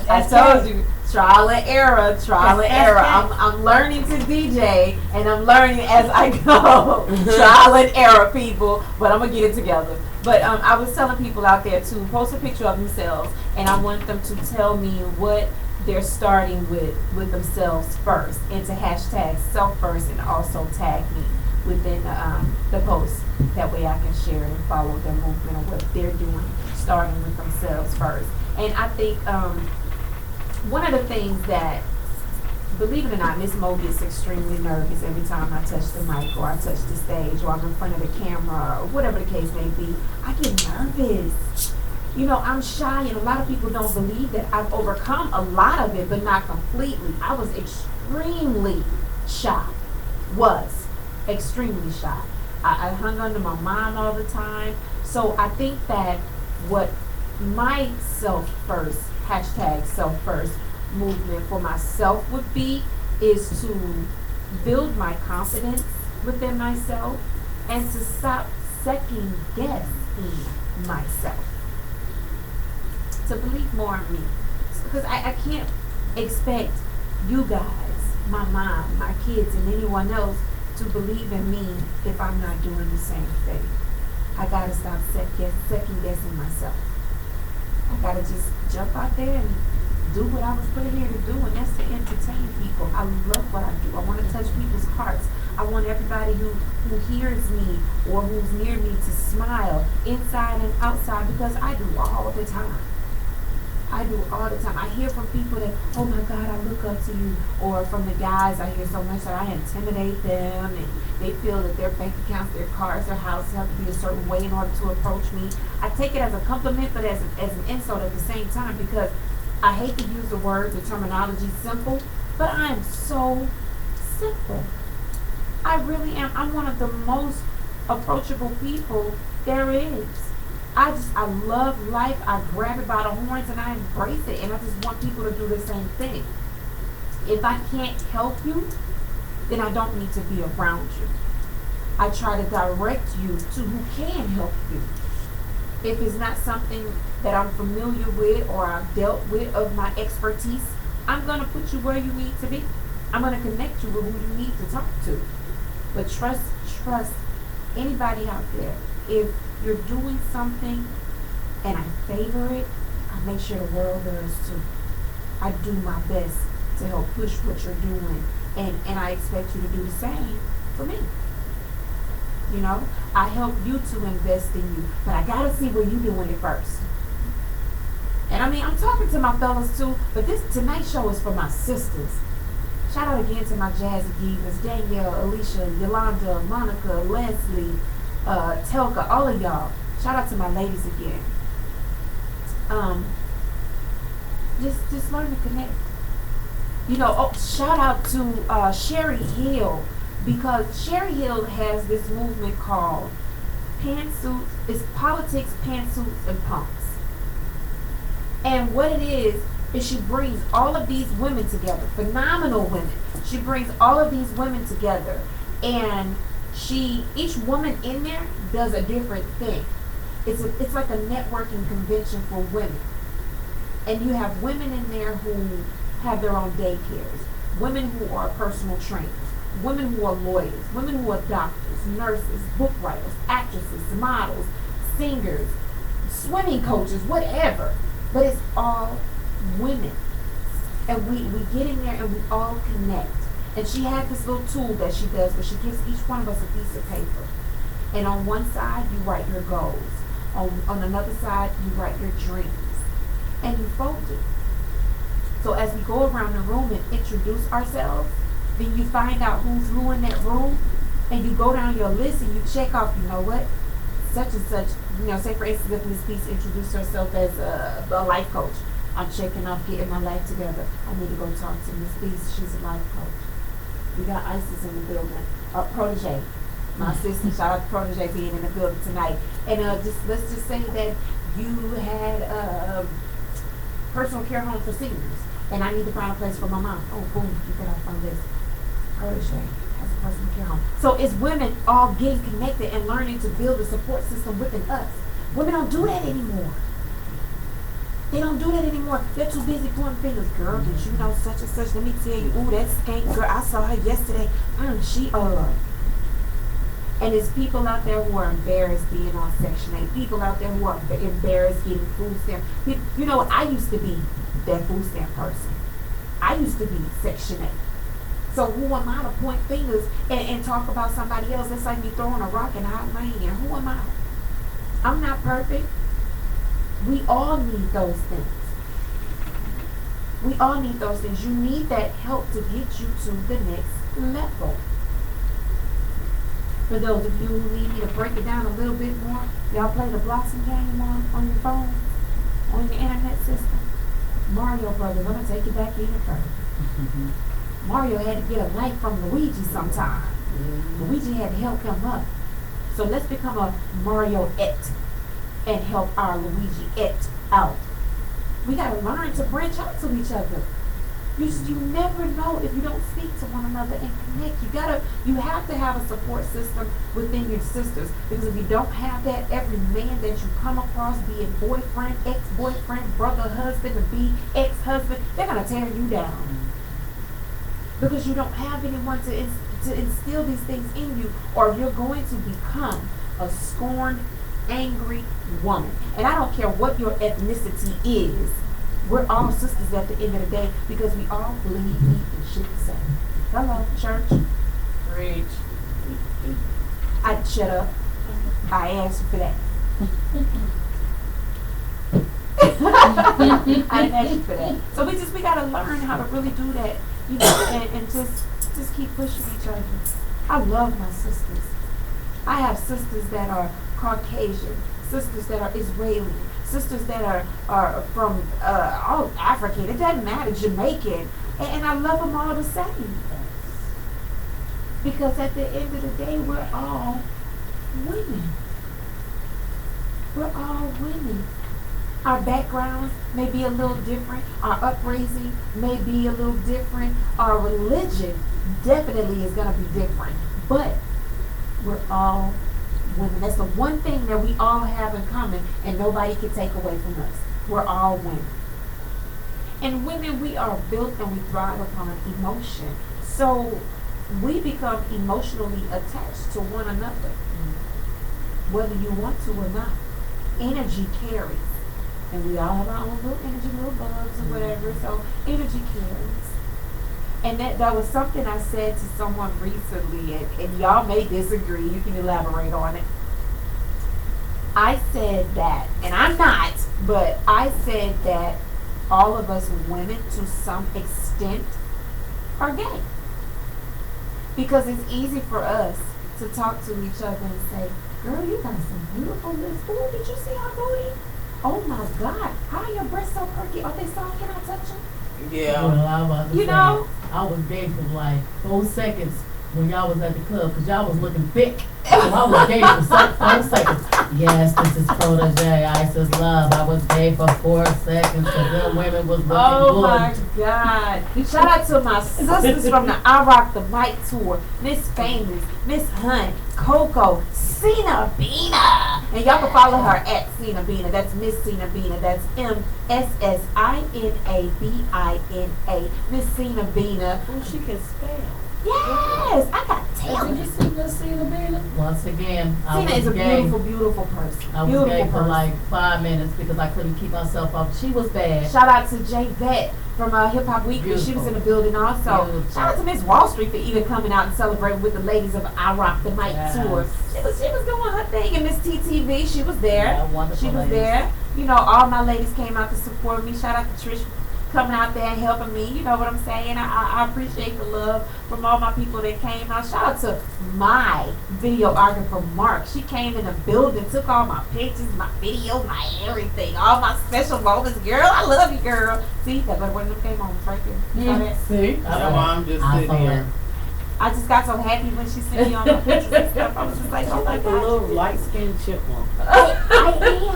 I told you, trial and error. I'm learning to DJ, and I'm learning as I go. Trial and error, people, but I'm gonna get it together. But I was telling people out there to post a picture of themselves, and I want them to tell me what they're starting with themselves first, and to hashtag self first, and also tag me within the post. That way I can share and follow their movement of what they're doing, starting with themselves first. And I think one of the things that, believe it or not, Miss Mo gets extremely nervous every time I touch the mic or I touch the stage or I'm in front of the camera or whatever the case may be. I get nervous. You know, I'm shy, and a lot of people don't believe that I've overcome a lot of it, but not completely. I was extremely shy. Extremely shy. I hung under my mom all the time. So I think that what my self first, hashtag self first movement for myself would be is to build my confidence within myself and to stop second guessing myself. To believe more in me. Because I can't expect you guys, my mom, my kids, and anyone else to believe in me if I'm not doing the same thing. I gotta stop second guessing myself. I gotta just jump out there and do what I was put here to do, and that's to entertain people. I love what I do. I want to touch people's hearts. I want everybody who hears me or who's near me to smile inside and outside, because I do all the time. I do all the time. I hear from people that, oh my God, I look up to you. Or from the guys, I hear so much that I intimidate them, and they feel that their bank accounts, their cars, their houses have to be a certain way in order to approach me. I take it as a compliment, but as an insult at the same time, because I hate to use the word, the terminology simple, but I am so simple. I really am. I'm one of the most approachable people there is. I love life. I grab it by the horns and I embrace it, and I just want people to do the same thing. If I can't help you, then I don't need to be around you. I try to direct you to who can help you. If it's not something that I'm familiar with or I've dealt with of my expertise, I'm going to put you where you need to be. I'm going to connect you with who you need to talk to. But trust anybody out there. If you're doing something and I favor it, I make sure the world does too. I do my best to help push what you're doing, and I expect you to do the same for me. You know, I help you to invest in you, but I gotta see where you doing it first. And I mean, I'm talking to my fellas too, but tonight's show is for my sisters. Shout out again to my jazzy divas, Danielle, Alicia, Yolanda, Monica, Leslie, Telka, all of y'all. Shout out to my ladies again. Just learn to connect. You know, shout out to Sherry Hill, because Sherry Hill has this movement called Pantsuits. It's politics, pantsuits, and pumps. And what it is she brings all of these women together, phenomenal women. She brings all of these women together, and each woman in there does a different thing. It's like a networking convention for women. And you have women in there who have their own daycares, women who are personal trainers, women who are lawyers, women who are doctors, nurses, book writers, actresses, models, singers, swimming coaches, whatever. But it's all women. And we get in there and we all connect. And she has this little tool that she does where she gives each one of us a piece of paper. And on one side, you write your goals. On another side, you write your dreams. And you fold it. So as we go around the room and introduce ourselves, then you find out who's who in that room, and you go down your list and you check off, you know what, such and such, you know, say for instance, if Miss Peace introduced herself as a life coach, I'm checking off getting my life together. I need to go talk to Miss Peace. She's a life coach. We got Isis in the building. Protege, my assistant. Shout out to Protege being in the building tonight. And let's just say that you had a personal care home for seniors, and I need to find a place for my mom. Oh, boom, you got off on this. Protege has a personal care home. So it's women all getting connected and learning to build a support system within us. Women don't do that anymore. They don't do that anymore. They're too busy pointing fingers. Girl, did you know such and such? Let me tell you, ooh, that skank girl, I saw her yesterday. And there's people out there who are embarrassed being on Section 8. People out there who are embarrassed getting food stamps. You know what? I used to be that food stamp person. I used to be Section 8. So who am I to point fingers and talk about somebody else? That's like me throwing a rock and hiding my hand. Who am I? I'm not perfect. We all need those things. We all need those things. You need that help to get you to the next level. For those of you who need me to break it down a little bit more, y'all play the Blossom game on your phone, on your internet system. Mario Brothers, I'm going to take you back even further. Mario had to get a light from Luigi sometime. Luigi had to help him up. So let's become a Mario-et and help our Luigi-et out. We got to learn to branch out to each other. You never know if you don't speak to one another and connect. You have to have a support system within your sisters, because if you don't have that, every man that you come across, be it boyfriend, ex-boyfriend, brother, husband, or be ex-husband, they're gonna tear you down because you don't have anyone to instill these things in you, or you're going to become a scorned, angry woman. And I don't care what your ethnicity is. We're all sisters at the end of the day, because we all believe, eat, and shit the same. Hello, church. Preach. I shut up. I asked for that. I didn't ask you for that. So we gotta learn how to really do that, you know, and just keep pushing each other. I love my sisters. I have sisters that are Caucasian, sisters that are Israeli, sisters that are from all African. It doesn't matter, Jamaican, and I love them all the same. Because at the end of the day, we're all women. We're all women. Our backgrounds may be a little different. Our upbringing may be a little different. Our religion definitely is going to be different. But we're all women. That's the one thing that we all have in common, and nobody can take away from us. We're all women. And women, we are built and we thrive upon emotion. So we become emotionally attached to one another, whether you want to or not. Energy carries. And we all have our own little energy, little bugs or whatever. So energy carries. And that was something I said to someone recently, and y'all may disagree. You can elaborate on it. I said that, and I'm not, but I said that all of us women, to some extent, are gay. Because it's easy for us to talk to each other and say, girl, you got some beautiful lips. Oh, did you see our booty? Oh my God, how are your breasts so perky? Are they soft? Can I touch them? Yeah. Well, I was about to You say, know? I was gay for like 4 seconds when y'all was at the club, because y'all was looking thick. So I was gay for 4 seconds. Yes, this is Protege, Isis Love. I was gay for 4 seconds because them women was looking Oh good. my God. Shout out to my sisters from the I Rock the Mic tour. Miss Famous, Miss Hunt, Coco, Cena Bina. And y'all can follow her at Cena Bina. That's Miss Cena Bina. That's MSSINABINA. Miss Cena Bina. Oh, she can spell. Yes, I got Did you talent. see Miss Cena Bina? Once again, I Cena was is a gay. beautiful, beautiful person. I was Beautiful gay for person. like 5 minutes because I couldn't keep myself off. She was bad. Shout out to Jay Vet from Hip Hop Weekly. She was in the building also. Beautiful. Shout out to Miss Wall Street for even coming out and celebrating with the ladies of I Rock the Mic Yes. tour. She was doing her thing. And Miss TTV, she was there. Yeah, wonderful She was ladies. there. You know, all my ladies came out to support me. Shout out to Trish coming out there and helping me. You know what I'm saying? I appreciate the love from all my people that came out. Shout out to my videographer, Mark. She came in the building, took all my pictures, my videos, my everything, all my special moments. Girl, I love you, girl. See, that was one of them came on right there. You know that? See? So I'm just I sitting saw here. it. I just got so happy when she sent me all my pictures and stuff. I was just like, oh my Like a little God. light-skinned chipmunk. I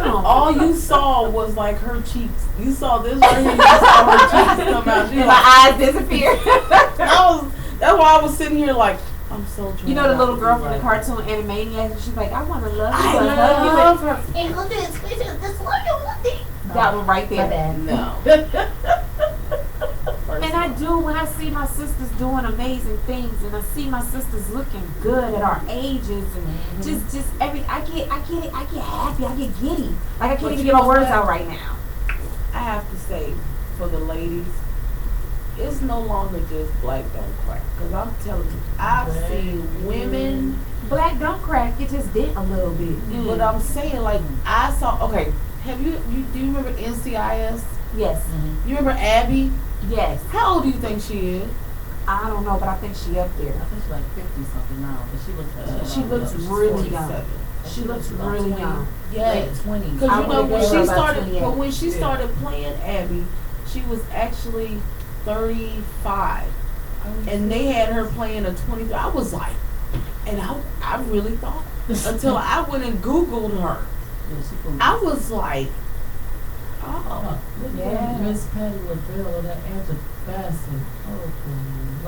am. All you saw was like her cheeks. You saw this right here. You saw her cheeks come out. She And like, my eyes disappeared. that's why I was sitting here like, I'm so drunk. You know the little girl from the cartoon Animaniacs, and she's like, I want to love you. I and hug you love and- her. And look at this look that one right My there. bad. No. And I do, when I see my sisters doing amazing things, and I see my sisters looking good at our ages, and just every, I get happy, I get giddy. Like I can't But even you get my know words what? out right now. I have to say, for the ladies, it's no longer just black don't crack. Because I'm telling you, I've seen women, Black don't crack, it just did a little bit. but I'm saying, like, I saw, okay, do you remember NCIS? Yes, You remember Abby? yes. How old do you think she is? I don't know, but I think she up there. I think she's like 50 something now, but she was. She looks really young. She looks really young. Yes. Late 20s. Because I you know would've when gave her she about started, 28. but when she started playing Abby, she was actually 35, and they had her playing a 20. I was like, and I really thought until I went and Googled her, Yeah, she cool. I was like, Oh. Look Yeah. at Miss Patty LaBelle, that Angela Bassett.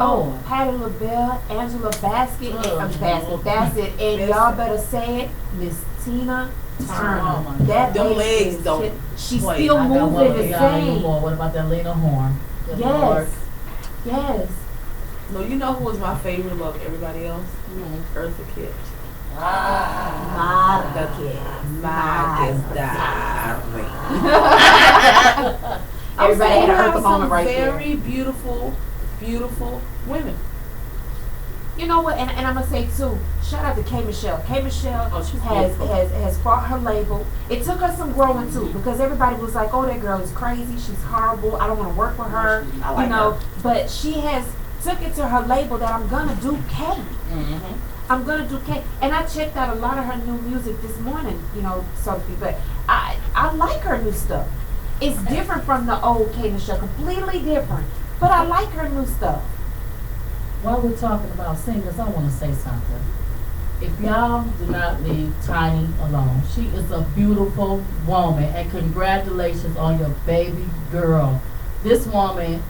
Oh, Patty LaBelle, Angela Bassett, Bassett, and y'all better say it, Miss Tina Turner. Oh my That Them lady legs is don't shit. She's play. still I got one moving for the y'all same. anymore. What about that Lena Horne? Good Lord. Yes. No, you know who was my favorite above everybody else? Eartha Kitt. Marcus Diary. Everybody had an Eartha some moment right there. very beautiful, beautiful women. You know what? And I'm gonna say too. Shout out to K Michelle. K Michelle Oh, she's has beautiful. fought her label. It took her some growing too, because everybody was like, "Oh, that girl is crazy. She's horrible. I don't want to work with her." I like you know. her. But she has took it to her label that I'm gonna do K. Mm-hmm. I'm gonna do K. And I checked out a lot of her new music this morning. You know, so to speak. But I like her new stuff. It's different from the old K Michelle. Completely different. But I like her new stuff. While we're talking about singers, I want to say something. If y'all do not leave Tiny alone, she is a beautiful woman, and congratulations on your baby girl. This woman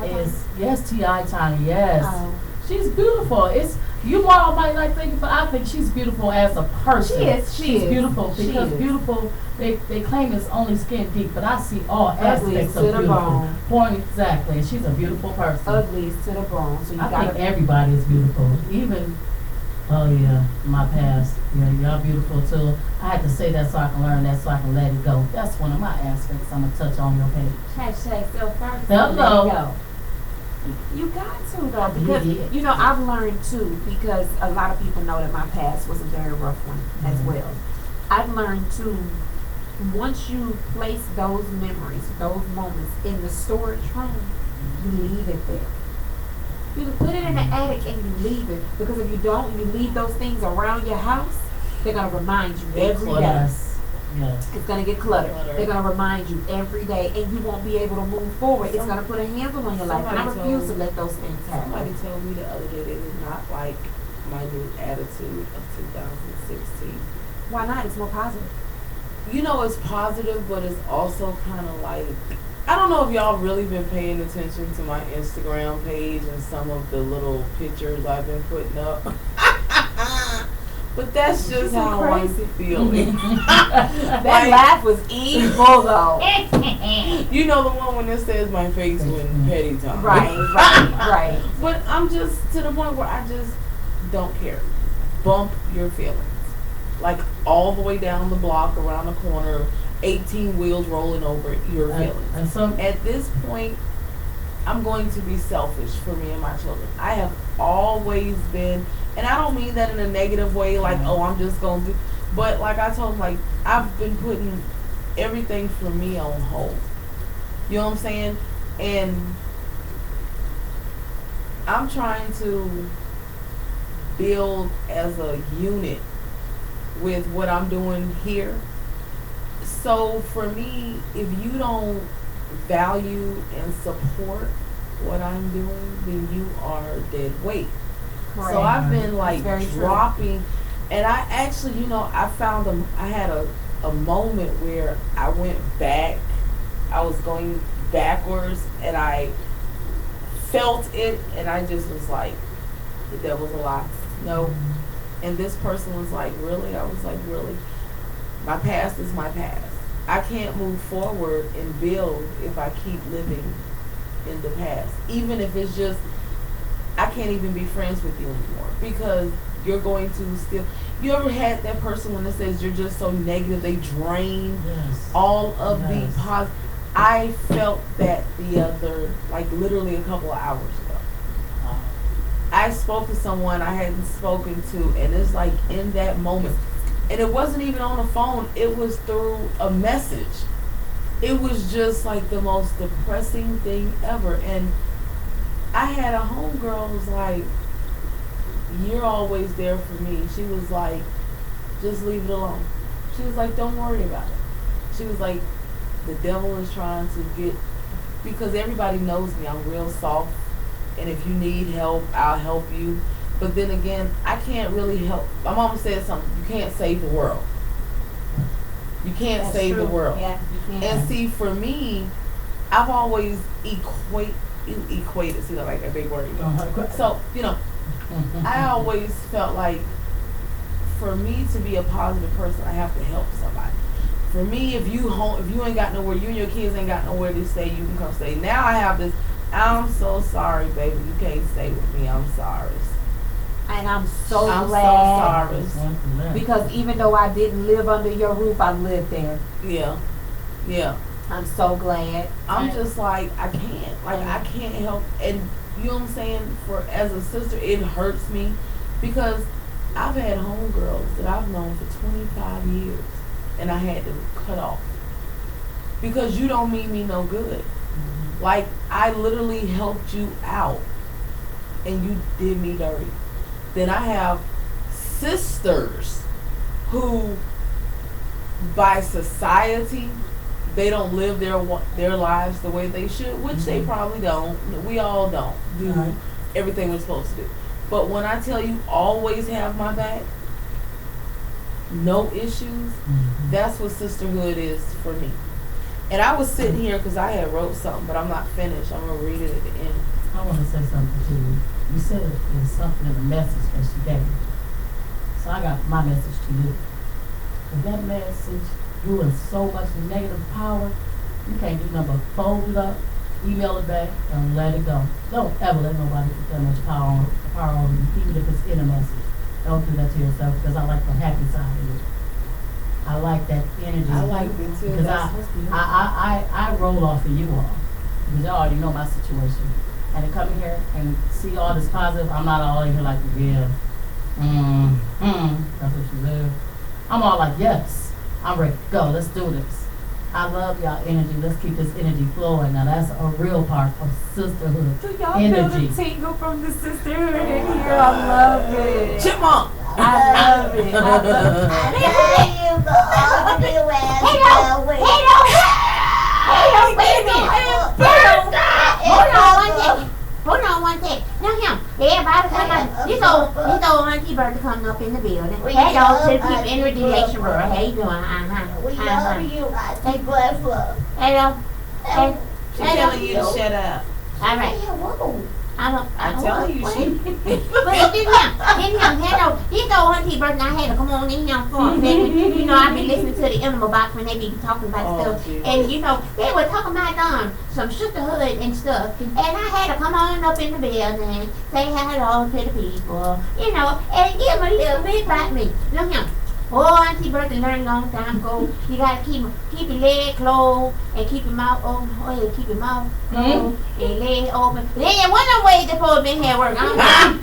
is, yes, T.I. Tiny, yes. Oh. She's beautiful. It's, you all might not think, but I think she's beautiful as a person. She is. She's beautiful She because is. beautiful, they claim it's only skin deep, but I see all aspects to of the beautiful. bone. Point exactly. She's a beautiful person. Uglies to the bone. So you I gotta think everybody is beautiful. Even, oh yeah, my past. Yeah, y'all beautiful too. I had to say that so I can learn that so I can let it go. That's one of my aspects I'm going to touch on your page. hashtag self first. Hello. You got to though, because Yeah. you know I've learned too, because a lot of people know that my past was a very rough one as well. I've learned too. Once you place those memories, those moments in the storage room, you leave it there. You can put it in the attic and you leave it, because if you don't, you leave those things around your house, they're gonna remind you every day. Yes. Yes. It's gonna get cluttered. They're gonna remind you every day, and you won't be able to move forward. It's gonna put a handle on your life, and I Somebody refuse to told- let those things happen. Somebody told me the other day they did not like my new attitude of 2016. Why not? It's more positive. You know, it's positive, but it's also kind of like, I don't know if y'all really been paying attention to my Instagram page and some of the little pictures I've been putting up. But that's just so how I'm crazy. feeling. That Like- laugh was evil though. You know the one when it says my face when petty time. Right. But I'm just to the point where I just don't care. Bump your feelings. Like all the way down the block, around the corner, 18 wheels rolling over your feelings. And some, At this point, I'm going to be selfish for me and my children. I have always been, and I don't mean that in a negative way, like, oh, I'm just going to do, but like I told them, like, I've been putting everything for me on hold. You know what I'm saying? And I'm trying to build as a unit with what I'm doing here. So for me, if you don't value and support what I'm doing, then you are dead weight. Correct. So I've been like That's very true. dropping, and I actually, I found I had a moment where I went back. I was going backwards, and I felt it, and I just was like, the devil's a lie. No. And this person was like, really? I was like, really? My past is my past. I can't move forward and build if I keep living in the past. Even if it's just, I can't even be friends with you anymore, because you're going to still, you ever had that person when it says you're just so negative, they drain yes. all of the Yes. positive. I felt that the other, like literally a couple of hours ago. I spoke to someone I hadn't spoken to, and it's like in that moment, and it wasn't even on the phone, it was through a message. It was just like the most depressing thing ever. And I had a homegirl who was like, you're always there for me. She was like, just leave it alone. She was like, don't worry about it. She was like, the devil is trying to get, because everybody knows me, I'm real soft, and if you need help, I'll help you. But then again, I can't really help. My mama said something, you can't save the world. You can't That's save true. the world. Yeah, you can't. And see, for me, I've always equated. See, like a big word. You know? So I always felt like, for me to be a positive person, I have to help somebody. For me, if you ain't got nowhere, you and your kids ain't got nowhere to stay, you can come stay. Now I have this. I'm so sorry, baby. You can't stay with me. I'm sorry. And I'm so I'm glad. so sorry. Because even though I didn't live under your roof, I lived there. Yeah. I'm so glad. I'm just like, I can't. Like, I can't help. And you know what I'm saying? As a sister, it hurts me because I've had homegirls that I've known for 25 years and I had to cut off. Because you don't mean me no good. Mm-hmm. Like, I literally helped you out and you did me dirty. Then I have sisters who, by society, they don't live their lives the way they should, which they probably don't. We all don't do everything we're supposed to do. But when I tell you, always have my back, no issues, that's what sisterhood is for me. And I was sitting here because I had wrote something, but I'm not finished. I'm going to read it at the end. I want to say something to you. You said it was something in the message that she gave. So I got my message to you. If that message grew in so much negative power, you can't do nothing but fold it up, email it back, and let it go. Don't ever let nobody put that much power on you, even if it's in a message. Don't do that to yourself, because I like the happy side of you. I like that energy. I like it too. Because I roll off of you all. Because y'all already know my situation. And to come here and see all this positive, I'm not all in here like, yeah, that's what you said. I'm all like, yes, I'm ready to go. Let's do this. I love y'all energy. Let's keep this energy flowing. Now that's a real part of sisterhood. Do y'all energy. feel the tingle from the sisterhood in here? I love it. Chipmunk! I love it. I love it. Wait a minute. Hold on one second. Now him. Everybody come on. This old auntie Bertha coming up in the building. Hello to the people in the relation world. How you doing? We love you. I take blood flow. Hello. She's telling you to shut up. All right. I'm telling you, she. But this old auntie Bertha, I had to come on in here for a second. You know, I've been listening to the animal box when they be talking about stuff. Geez. And you know, they were talking about some sisterhood and stuff. And I had to come on up in the building, say hello to the people, you know, and give them a little bit about me. Look here. Oh, Auntie Bertha learned a long time ago. You gotta keep your leg closed and keep your mouth open. Oh yeah, keep your mouth closed and leg open. There ain't one no way supposed to be here work. That's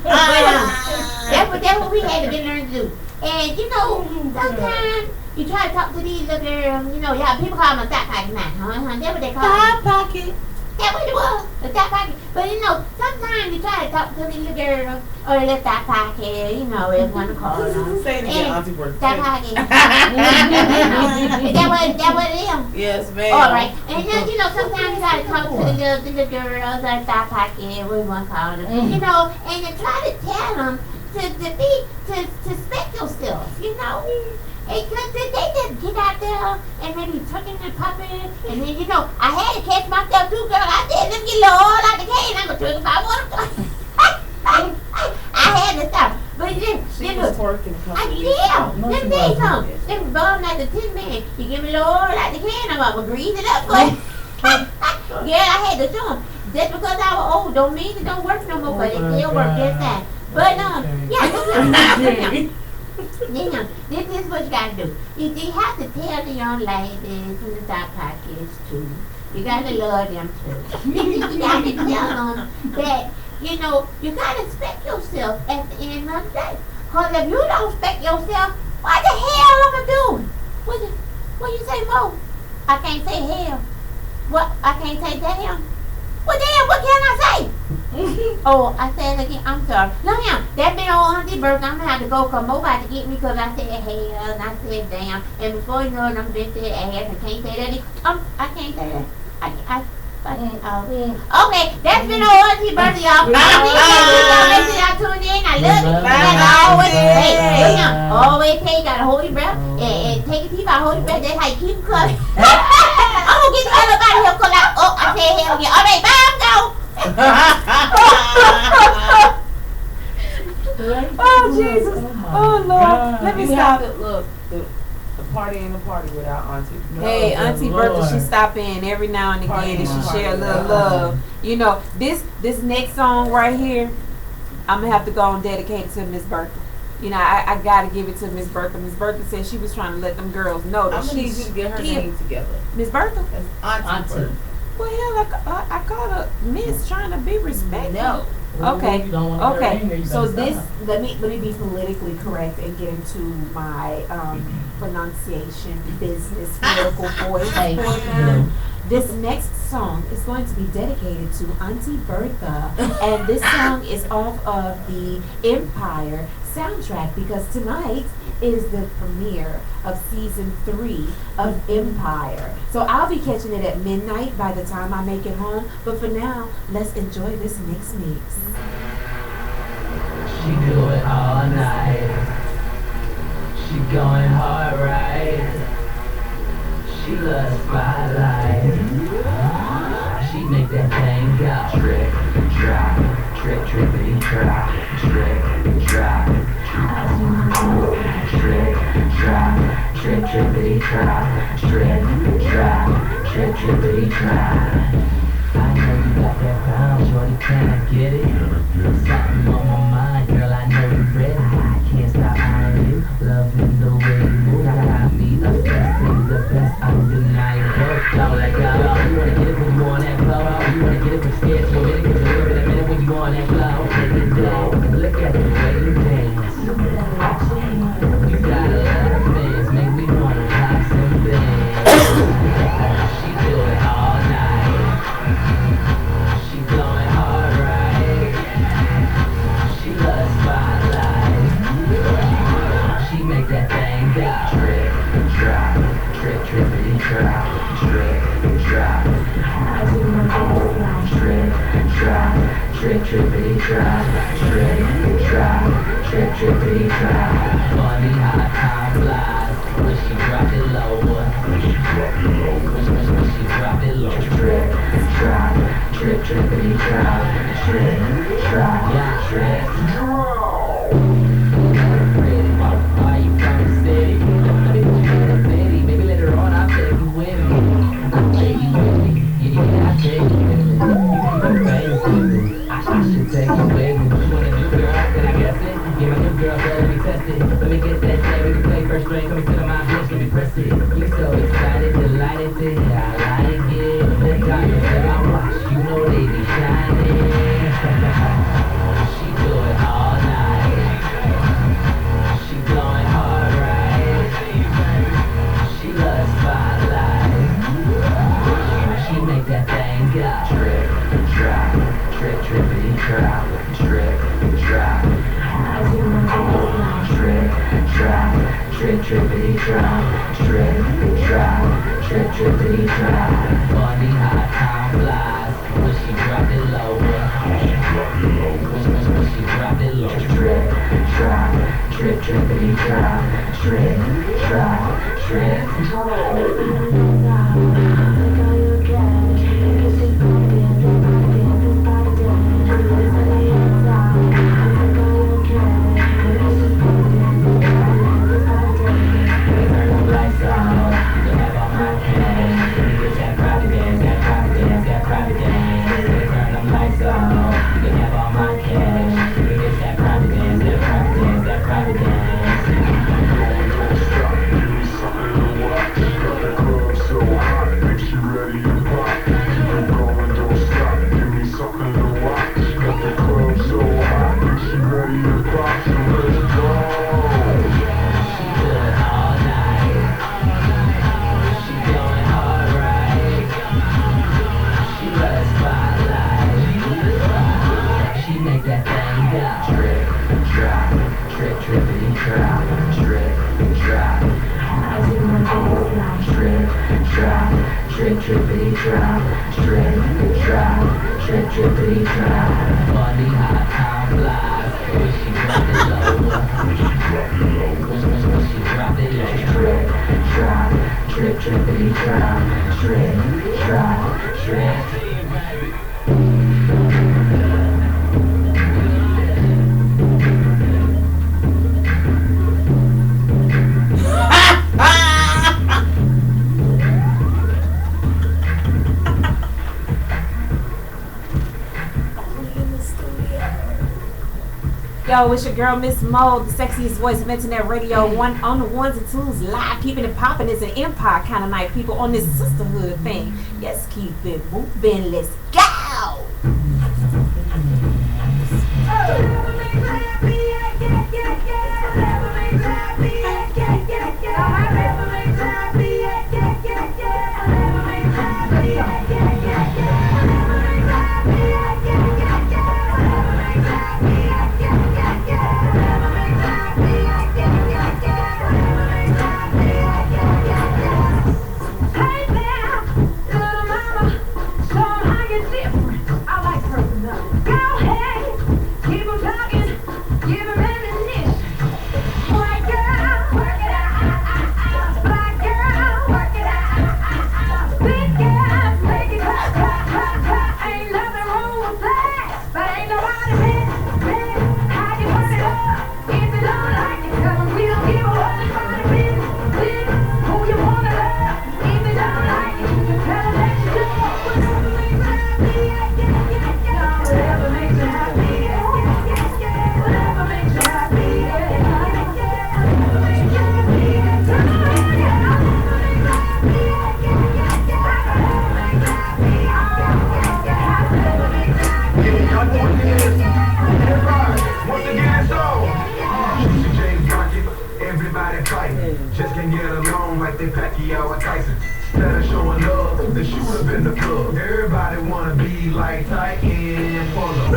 what we had to be learned to do. And you know, sometimes you try to talk to these little girls. You know, people call them a thigh pocket now. That's what they call Thigh pocket. That's what it was, a thigh pocket. But you know, sometimes you try to talk to these little girls or a little thigh pocket. You know, if one to call them. Say it again, Auntie Bertha. Thigh pocket. Is that what it is? Yes, ma'am. All right. And then, you know, sometimes you got to talk to the little girls or thigh pocket, what you want to call them. You know, and you try to tell them to respect yourself, you know. They just get out there and maybe tucking and popping. And then, you know, I had to catch myself too, girl. I said, let me get a little oil out the can. I'm going to turn if I want to. I had to stop. But then, She was twerking. let me tell you something. Them bum like the tin man. You give me a little oil out the can, I'm going to grease it up. But yeah, I had to show them. Just because I was old don't mean it don't work no more, but it still work just that. But, this is what you got to do. You have to tell the young ladies in the top pockets, too. You got to love them, too. You got to tell them that, you know, you got to respect yourself at the end of the day. Because if you don't respect yourself, what the hell am I doing? What you say, Mo? I can't say hell. What? I can't say damn. Well, damn, what can I say? Oh, I said it again. I'm sorry. No, that been old Auntie Bertha. I'm going to have to go because Mo about to get me because I said hell and I said damn. And before you know it, I'm going to say ass. I can't say that. I can't say that. Okay, that's been our auntie birthday, y'all. Make sure y'all tune in. I love it. Always take, gotta hold your breath and take a deep out, hold your breath. That's how you keep coming. I'm gonna get the hell up out of here, cause I said hell again. All right, bye, I'm gone. Oh, Jesus. Oh, Lord. Let me stop. Look, the party ain't a party without Auntie. Hey, Auntie Bertha, she stop in every now and again and she share a little love. You know, this next song right here, I'm gonna have to go and dedicate it to Miss Bertha. You know, I gotta give it to Miss Bertha. Miss Bertha said she was trying to let them girls know that I'm gonna need you to get her name together. Miss Bertha? Auntie Bertha. Well, hell, I called her Miss, trying to be respectful. No. Okay. Okay. So this, stop. let me be politically correct and get into my pronunciation business lyrical voice. Thank you. This next song is going to be dedicated to Auntie Bertha, and this song is off of the Empire soundtrack because tonight is the premiere of season 3 of Empire. So I'll be catching it at midnight by the time I make it home. But for now, let's enjoy this mix. She do it all night. She going hard, right? She loves spotlight. She make that thing go. Trick, drop, trick, trippity, drop, trick, drop. Trick, drop, trick, trippity, drop, trick, drop, trick, trippity, drop. I know you got that bounce, shorty, can I get it? Something on my mind, girl, I know you ready. I can't stop eyeing you, loving the way you move. Got me obsessed, you're the best, undeniable. Don't let go, you wanna get it when you on that flow. You wanna get it when scared, so it gets a little bit a minute when you on that flow. Take it down, look at the way you dance. You got a lot of things, make me wanna pop some things. She do it all night. She going hard, right? She loves spotlight. She make that thing go. Trick, drop, trick, trippity, drop, trick, drop. Trick, drop, trick, trippity, drop, trick, drop, trick, trippity, drop. Funny how time flies when she drop it low. When she drop it low. Trick, drop, trick, trippity, drop, trick, drop, trick, drop. Are you from the city? Let me put you in a city. Maybe later on I'll take you with me. I'll take you with me. Yeah, I'll take you with me. You can go famous with me. I should take you with me. You want a new girl? Can I guess it? Yeah, my new girl, so let me test it. Let me get that thing. We can play first string. Come sit on my bitch. Let me press it. You so excited, delighted to hear I like it. The diamonds in my watch, you know they be shining. She do it all night. She going hard, right? She loves spotlight. She make that thing go. Trick, drop, trick, trippity, drop, trick, drop. Trick, drop, trick, trippity, drop, trick, drop, trick, trippity, drop. Funny how time flies when she drop it low. When she drop it low. Trick, drop, trick, trippity, drop, trick, drop, trick, Straight trippity drop, straight drop, straight trippity drop. Body hot, time flies. When she drop it low, when she drop it low, when she drop it low. Straight drop, straight trippity drop, straight drop, straight. Yo, it's your girl Miss Mo, the sexiest voice of internet radio, one on the ones and twos, live, keeping it popping. It's an empire kind of night, people, on this sisterhood thing. Yes, keep it moving. Let's go. Just can't get along like they Pacquiao or Tyson. Instead of showing love, they shoot up in the club. Everybody wanna be like Titan. Pull up,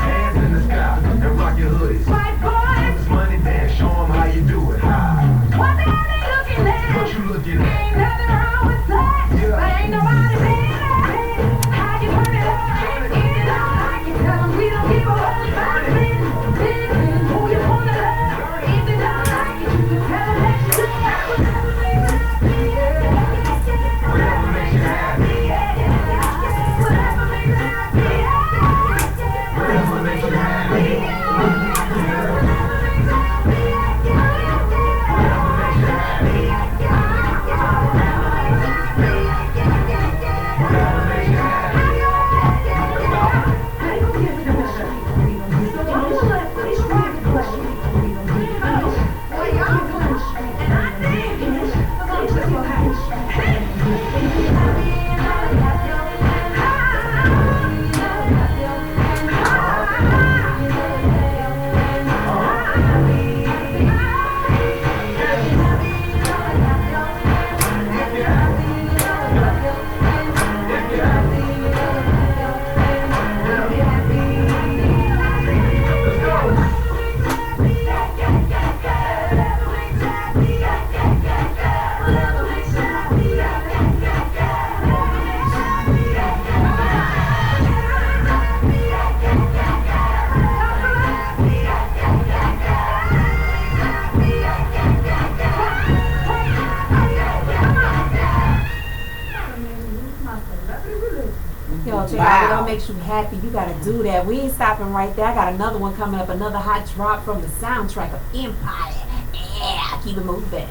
hands in the sky, and rock your hoodies. This money dance, show them how you do it. High. What the hell they looking at? What you looking at? Ain't nothing wrong with that, but ain't nobody paying that. How you turn it up? If you don't like it, tell them we don't give a fuck about it. Who you wanna love? If you don't like it, you can tell them that you do. Whatever makes you happy. Whatever makes you happy. Whatever makes you happy. Yo, check out what makes you happy. You gotta do that. We ain't stopping right there. I got another one coming up, another hot drop from the soundtrack of Empire. Yeah, keep it moving.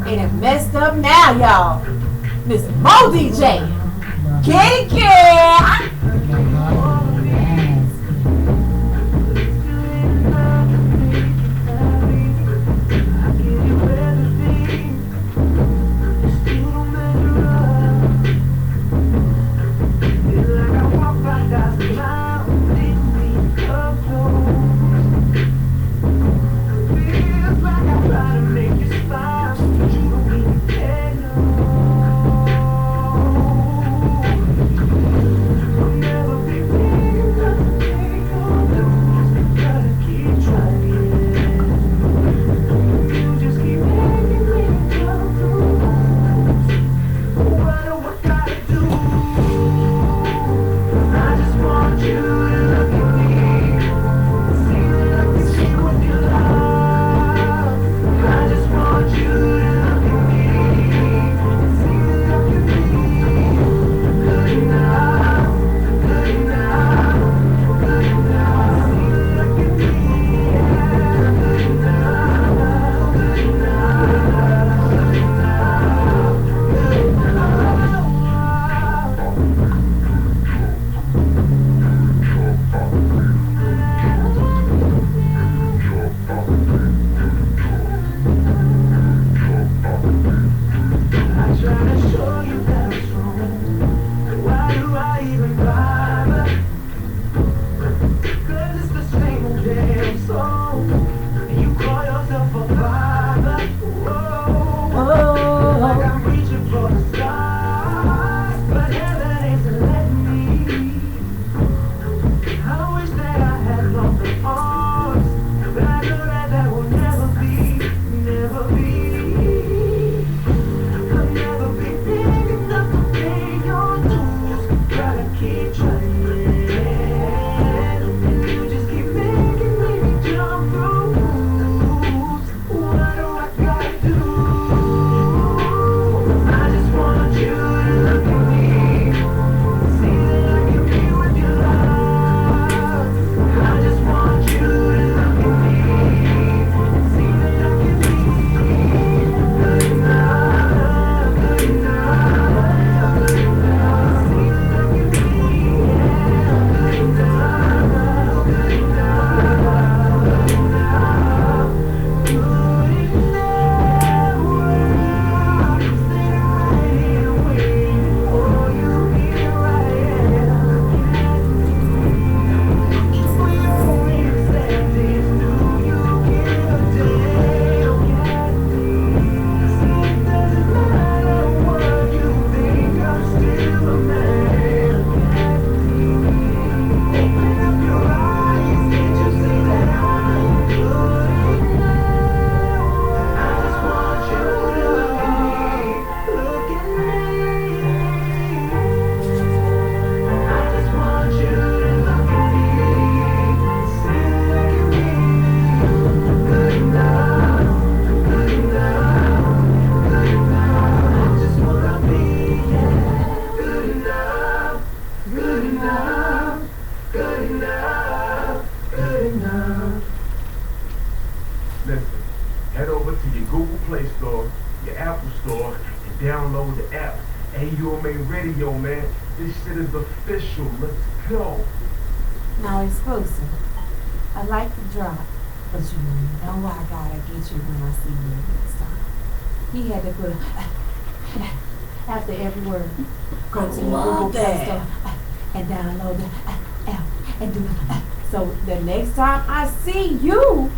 And it messed up now, y'all. Miss Mo DJ. Get it, girl. Never Listen, head over to your Google Play Store, your Apple Store, and download the app. AUMA Radio, man. This shit is official. Let's go. Now exclusive. I like the drop, but you know I gotta get you when I see you next time. He had to put after every word. Go to your Google Play Store and download the app and do so the next time I see you,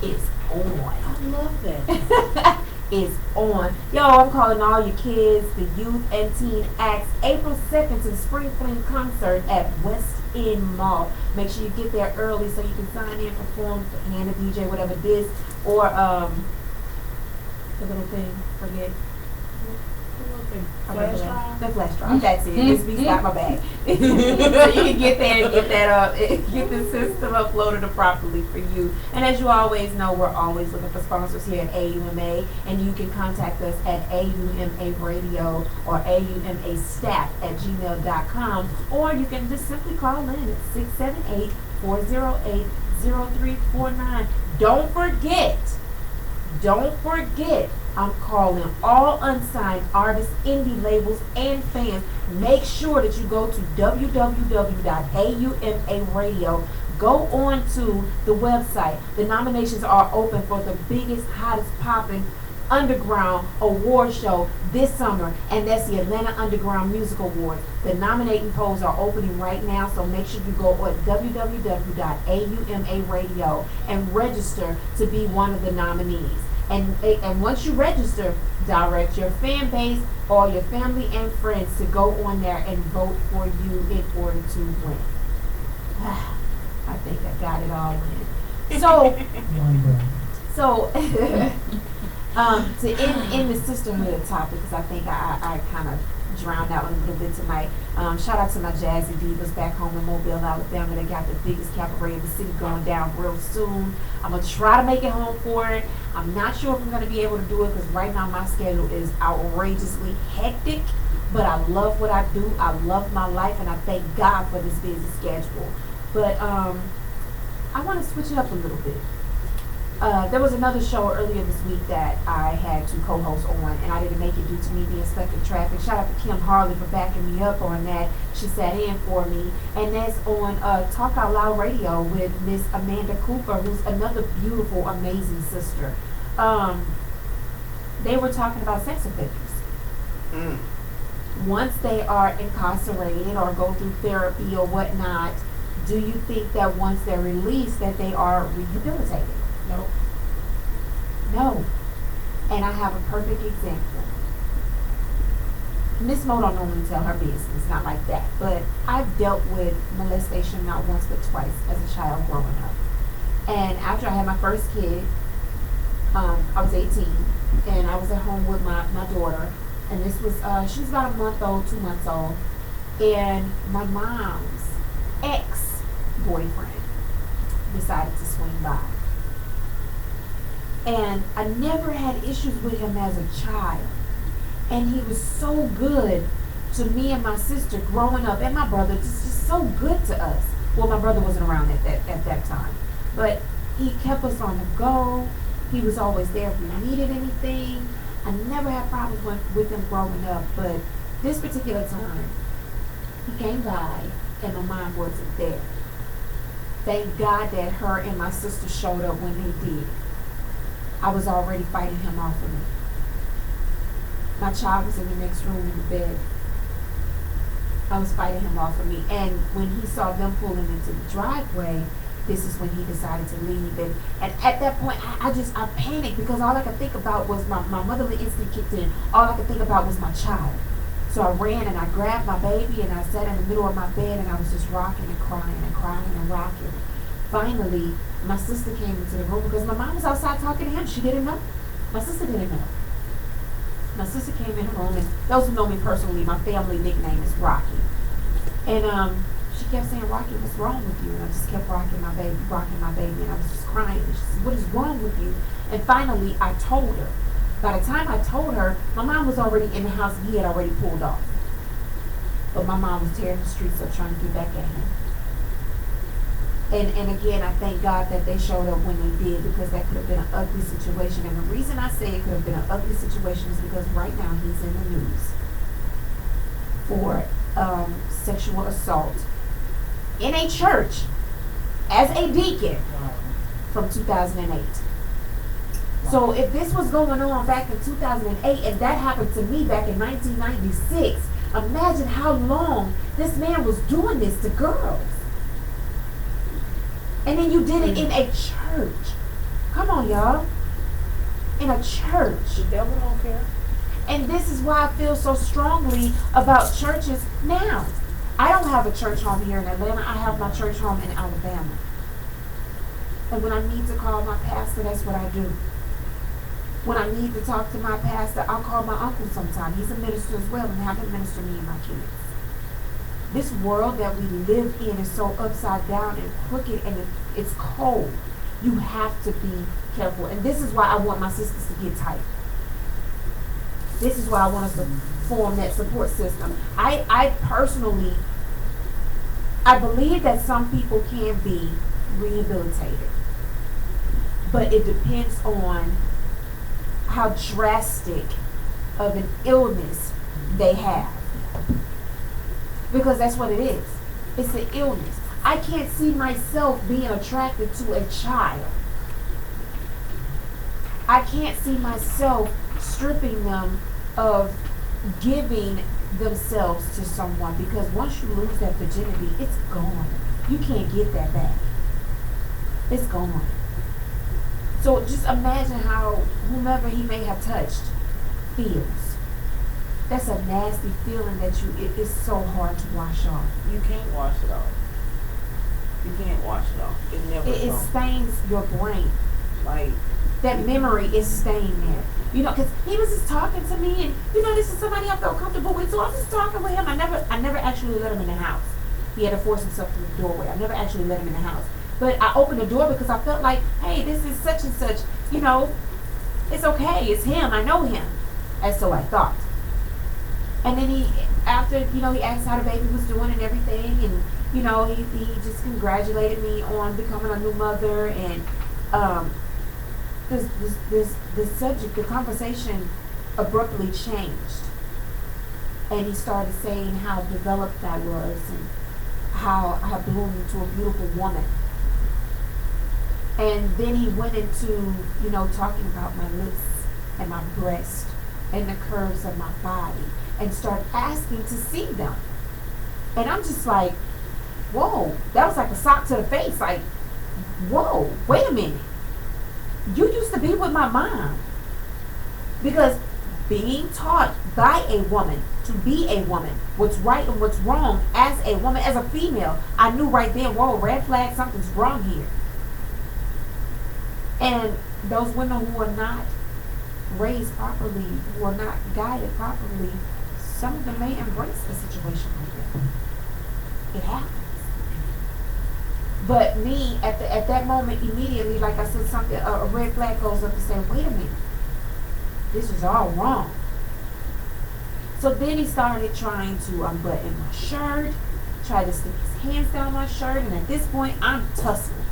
it's on. I love that. Is on. Yo, I'm calling all your kids, the youth and teen acts, April 2nd to the Spring Fling concert at West End Mall. Make sure you get there early so you can sign in, perform, hand a DJ, whatever it is, or the little thing, forget. Flash drive? The flash drive. That's it. This beat's got my bag. So you can get there and get that up, get the system uploaded properly for you. And as you always know, we're always looking for sponsors here at AUMA, and you can contact us at AUMA Radio or AUMAstaff@gmail.com, or you can just simply call in at 678-408-0349. Don't forget, I'm calling all unsigned artists, indie labels, and fans. Make sure that you go to www.aumaradio. Go on to the website. The nominations are open for the biggest, hottest popping underground award show this summer, and that's the Atlanta Underground Music Awards. The nominating polls are opening right now, so make sure you go at www.aumaradio and register to be one of the nominees. And once you register, direct your fan base or your family and friends to go on there and vote for you in order to win. I think I got it all in. So to end the sisterhood topic, because I think I kind of drowned out a little bit tonight. Shout out to my Jazzy Divas back home in Mobile, Alabama. They got the biggest cabaret in the city going down real soon. I'm going to try to make it home for it. I'm not sure if I'm going to be able to do it because right now my schedule is outrageously hectic. But I love what I do. I love my life, and I thank God for this busy schedule. But I want to switch it up a little bit. There was another show earlier this week that I had to co-host on, and I didn't make it due to me being stuck in traffic. Shout out to Kim Harley for backing me up on that. She sat in for me, and that's on Talk Out Loud Radio with Miss Amanda Cooper, who's another beautiful, amazing sister. They were talking about sex offenders. Once they are incarcerated or go through therapy or whatnot, do you think that once they're released that they are rehabilitated? No. And I have a perfect example. Miss Mo don't normally tell her business, not like that. But I've dealt with molestation not once but twice as a child growing up. And after I had my first kid, I was 18, and I was at home with my daughter. And this was, she was about a month old, 2 months old. And my mom's ex-boyfriend decided to swing by. And I never had issues with him as a child. And he was so good to me and my sister growing up, and my brother, just so good to us. Well, my brother wasn't around at that time. But he kept us on the go. He was always there if we needed anything. I never had problems with him growing up. But this particular time, he came by, and my mom wasn't there. Thank God that her and my sister showed up when they did. I was already fighting him off of me. My child was in the next room in the bed. I was fighting him off of me. And when he saw them pulling into the driveway, this is when he decided to leave. And at that point, I panicked because all I could think about was my motherly instinct kicked in. All I could think about was my child. So I ran and I grabbed my baby and I sat in the middle of my bed and I was just rocking and crying and rocking. Finally, my sister came into the room because my mom was outside talking to him. She didn't know. My sister didn't know. My sister came in the room, and those who know me personally, my family nickname is Rocky. And she kept saying, Rocky, what's wrong with you? And I just kept rocking my baby, and I was just crying. And she said, what is wrong with you? And finally, I told her. By the time I told her, my mom was already in the house, and he had already pulled off. But my mom was tearing the streets up trying to get back at him. And again, I thank God that they showed up when they did, because that could have been an ugly situation. And the reason I say it could have been an ugly situation is because right now he's in the news for sexual assault in a church as a deacon from 2008. So if this was going on back in 2008 and that happened to me back in 1996, imagine how long this man was doing this to girls. And then you did it in a church. Come on, y'all. In a church. The devil don't care. And this is why I feel so strongly about churches now. I don't have a church home here in Atlanta. I have my church home in Alabama. And when I need to call my pastor, that's what I do. When I need to talk to my pastor, I'll call my uncle sometime. He's a minister as well, and have him minister me and my kids. This world that we live in is so upside down and crooked, and it's cold. You have to be careful. And this is why I want my sisters to get tight. This is why I want us to form that support system. I personally, I believe that some people can be rehabilitated. But it depends on how drastic of an illness they have. Because that's what it is. It's an illness. I can't see myself being attracted to a child. I can't see myself stripping them of giving themselves to someone, because once you lose that virginity, it's gone. You can't get that back. It's gone. So just imagine how whomever he may have touched feels. That's a nasty feeling that it's so hard to wash off. You can't wash it off. You can't wash it off. It never It stains your brain. Like, that memory is staying there. You know, because he was just talking to me, and this is somebody I felt comfortable with, so I was just talking with him. I never actually let him in the house. He had to force himself through the doorway. I never actually let him in the house. But I opened the door because I felt like, hey, this is such and such, it's okay, it's him, I know him. And so I thought. And then he asked how the baby was doing and everything, and, he just congratulated me on becoming a new mother, and the subject, the conversation abruptly changed. And he started saying how developed I was and how I had bloomed into a beautiful woman. And then he went into, talking about my lips and my breast and the curves of my body, and started asking to see them. And I'm just like, whoa, that was like a sock to the face. Like, whoa, wait a minute. You used to be with my mom. Because being taught by a woman to be a woman, what's right and what's wrong as a woman, as a female, I knew right then, whoa, red flag, something's wrong here. And those women who are not raised properly, who are not guided properly, some of them may embrace a situation like that. It happens. But me, at that moment, immediately, like I said, something, a red flag goes up and say, wait a minute, this is all wrong. So then he started trying to unbutton my shirt, tried to stick his hands down my shirt, and at this point, I'm tussling.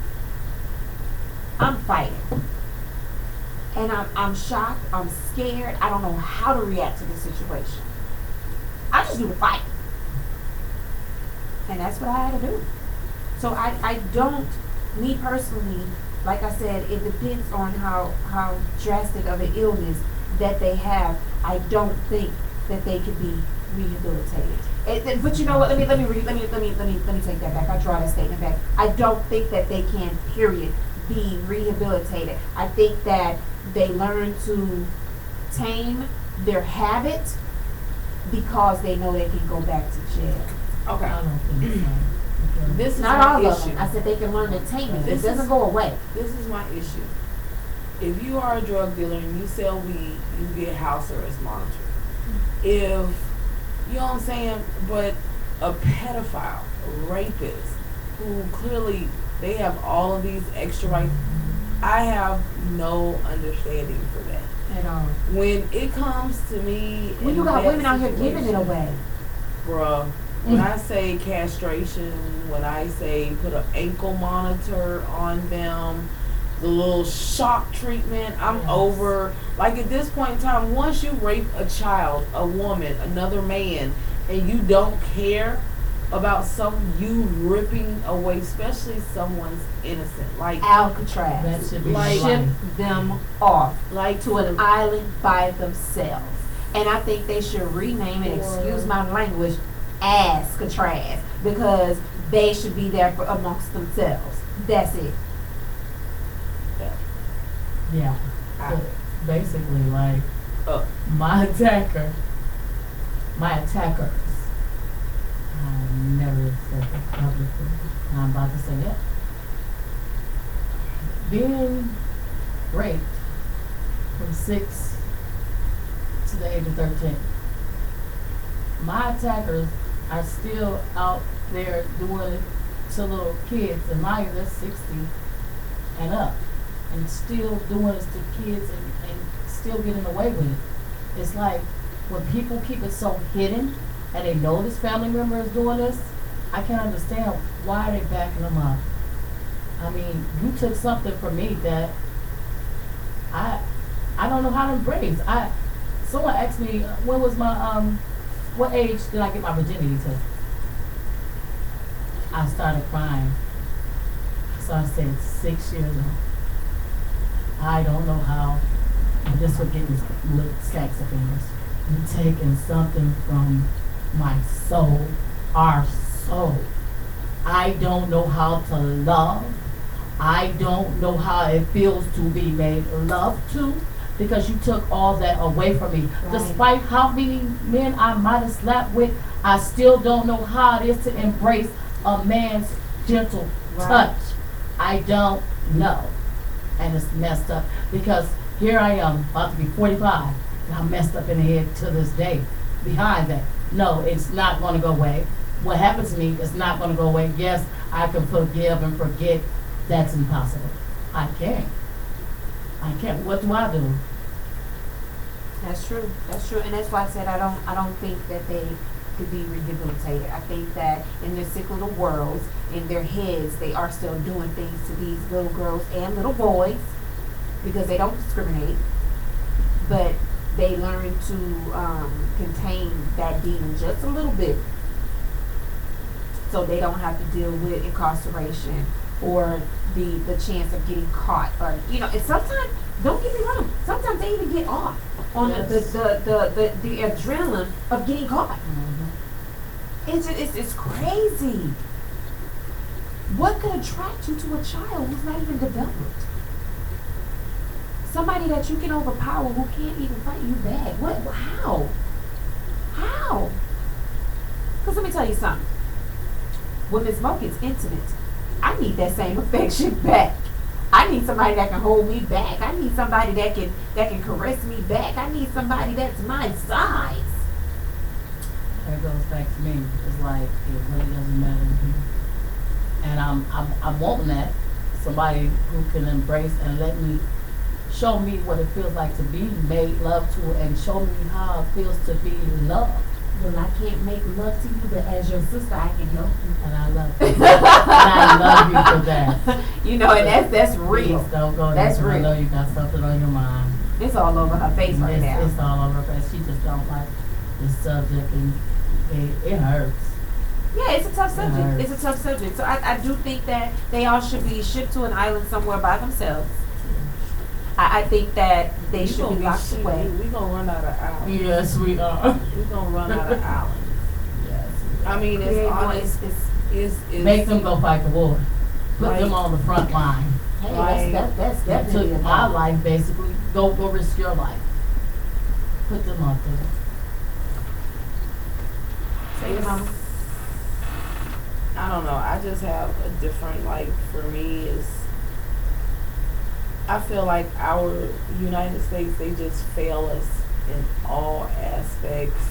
I'm fighting. And I'm shocked, I'm scared, I don't know how to react to this situation. I just do the fight. And that's what I had to do. So I don't, me personally, like I said, it depends on how drastic of an illness that they have. I don't think that they could be rehabilitated. But you know what? Let me take that back. I draw that statement back. I don't think that they can, period, be rehabilitated. I think that they learn to tame their habit because they know they can go back to jail. Okay. I don't think so. This is Not my all of issue. them. I said they can learn to tame it. This It doesn't is- go away. This is my issue. If you are a drug dealer and you sell weed, you get house arrest monitored. If, you know what I'm saying, but a pedophile, a rapist, who clearly, they have all of these extra rights, I have no understanding for that. At all. When it comes to me, When you in got that women out here giving it situation, away. bruh, When I say castration, when I say put an ankle monitor on them, the little shock treatment, I'm over. Like at this point in time, once you rape a child, a woman, another man, and you don't care about you ripping away, especially someone's innocent. Like Alcatraz. That should be Like- Ship them off like to an island by themselves. And I think they should rename it, excuse my language, Ass-Catraz, because they should be there for amongst themselves. That's it. Yeah. So basically, like, Uh. my attackers, I never said this publicly, and I'm about to say it. Being raped from 6 to the age of 13. My attackers are still out there doing it to little kids, and mine are 60 and up, and still doing it to kids and still getting away with it. It's like when people keep it so hidden and they know this family member is doing this, I can't understand why they backing them up. I mean, you took something from me that I don't know how to embrace. Someone asked me when was my what age did I get my virginity to? I started crying. So I said 6 years old. I don't know how. And this would get me little stacks of fingers. You're taking something from my soul, our soul. I don't know how to love. I don't know how it feels to be made love to, because you took all that away from me. Right. Despite how many men I might have slept with, I still don't know how it is to embrace a man's gentle touch. I don't know. And it's messed up because here I am, about to be 45, and I'm messed up in the head to this day. Behind that, no, it's not going to go away. What happened to me is not going to go away. Yes, I can forgive and forget. That's impossible. I can't. What do I do? That's true. That's true. And that's why I said I don't think that they could be rehabilitated. I think that in their sick little worlds, in their heads, they are still doing things to these little girls and little boys because they don't discriminate. But they learn to contain that demon just a little bit so they don't have to deal with incarceration or the chance of getting caught, or and sometimes, don't get me wrong, sometimes they even get off on the adrenaline of getting caught. It's crazy. What could attract you to a child who's not even developed? Somebody that you can overpower who can't even fight you back. How? Because let me tell you something. When it's smoke, it's intimate. I need that same affection back. I need somebody that can hold me back. I need somebody that can caress me back. I need somebody that's my size. That goes back to me. It's like it really doesn't matter to me. And I'm wanting that. Somebody who can embrace and let me show me what it feels like to be made love to, and show me how it feels to be loved. Well, I can't make love to you, but as your sister, I can help you. And I love you. And I love you for that. And that's real. Please don't go That's there, 'cause real. I know you got something on your mind. It's all over her face right now. It's all over her face. She just don't like the subject, and it hurts. Yeah, it's a tough Right. subject. It's a tough subject. So I do think that they all should be shipped to an island somewhere by themselves. I think that they should be locked away. We're going to run out of hours. Yes, we are. We're going to run out of hours. Yes. I mean, it's Yeah, honest. It's Make them go fight the war. Put Like- them on the front line. Hey, Like- that's That definitely took a my thought. life, basically. Go risk your life. Put them out there. Say it, Mama. I don't know. I just have a different, for me, is I feel like our United States, they just fail us in all aspects.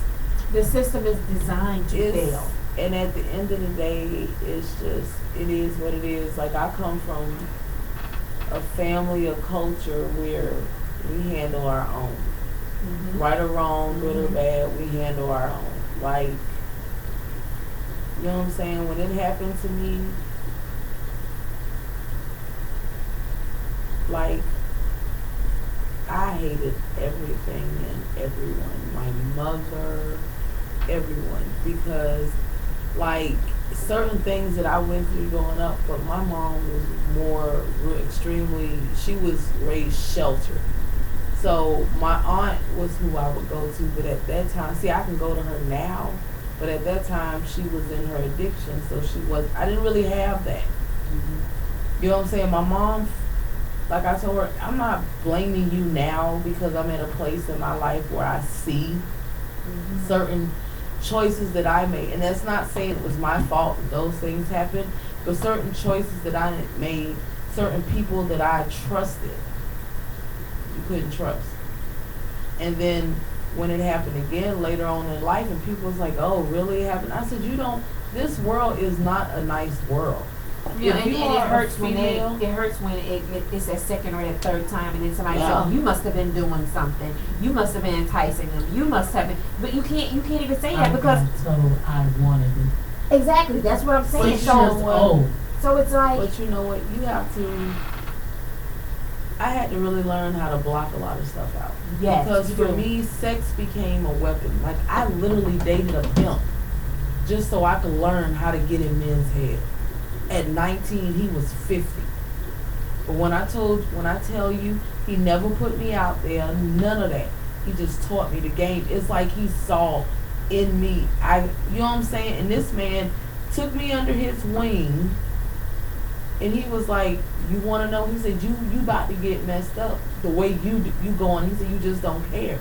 The system is designed to fail. And at the end of the day, it's just, it is what it is. Like, I come from a family, a culture where we handle our own. Right or wrong, good or bad, we handle our own. Like, You know what I'm saying? When it happened to me, like, I hated everything and everyone. My mother, everyone. Because, like, certain things that I went through growing up, but my mom was more extremely, she was raised sheltered. So my aunt was who I would go to, but at that time, see, I can go to her now, but at that time she was in her addiction, so I didn't really have that. You know what I'm saying? My mom, like I told her, I'm not blaming you now because I'm at a place in my life where I see certain choices that I made. And that's not saying it was my fault that those things happened, but certain choices that I made, certain people that I trusted, you couldn't trust. And then when it happened again later on in life and people was like, oh, really it happened? I said, this world is not a nice world. Yeah, If and you it are a hurts when female- it hurts when it's that second or that third time, and then somebody says, "You must have been doing something. You must have been enticing them. You must have been." But you can't even say that because told I wanted it. exactly that's what I'm saying. But you know what? So it's like, But you know what? You have to. I had to really learn how to block a lot of stuff out. Yes, Because for true. me, sex became a weapon. Like, I literally dated a pimp just so I could learn how to get in men's head. At 19, he was 50. But when I tell you, he never put me out there, none of that. He just taught me the game. It's like he saw in me. You know what I'm saying? And this man took me under his wing, and he was like, "You want to know?" He said, "You about to get messed up the way you going." He said, "You just don't care."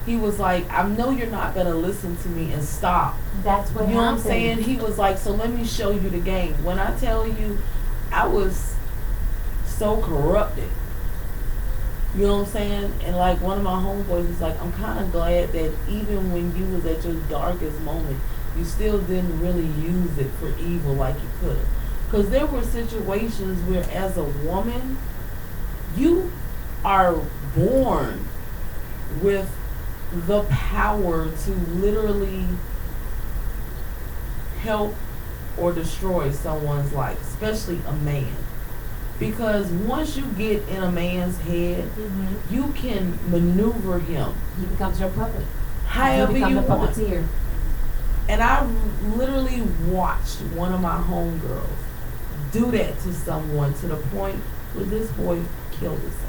He was like, "I know you're not gonna listen to me and stop." that's what You know what I'm happens. saying? He was like, "So let me show you the game." When I tell you, I was so corrupted. You know what I'm saying? And like one of my homeboys was like, "I'm kind of glad that even when you was at your darkest moment, you still didn't really use it for evil like you could have." Because there were situations where as a woman, you are born with the power to literally help or destroy someone's life, especially a man. Because once you get in a man's head, you can maneuver him He becomes your puppet. however you become you the want. puppeteer. And I literally watched one of my homegirls do that to someone to the point where this boy killed himself.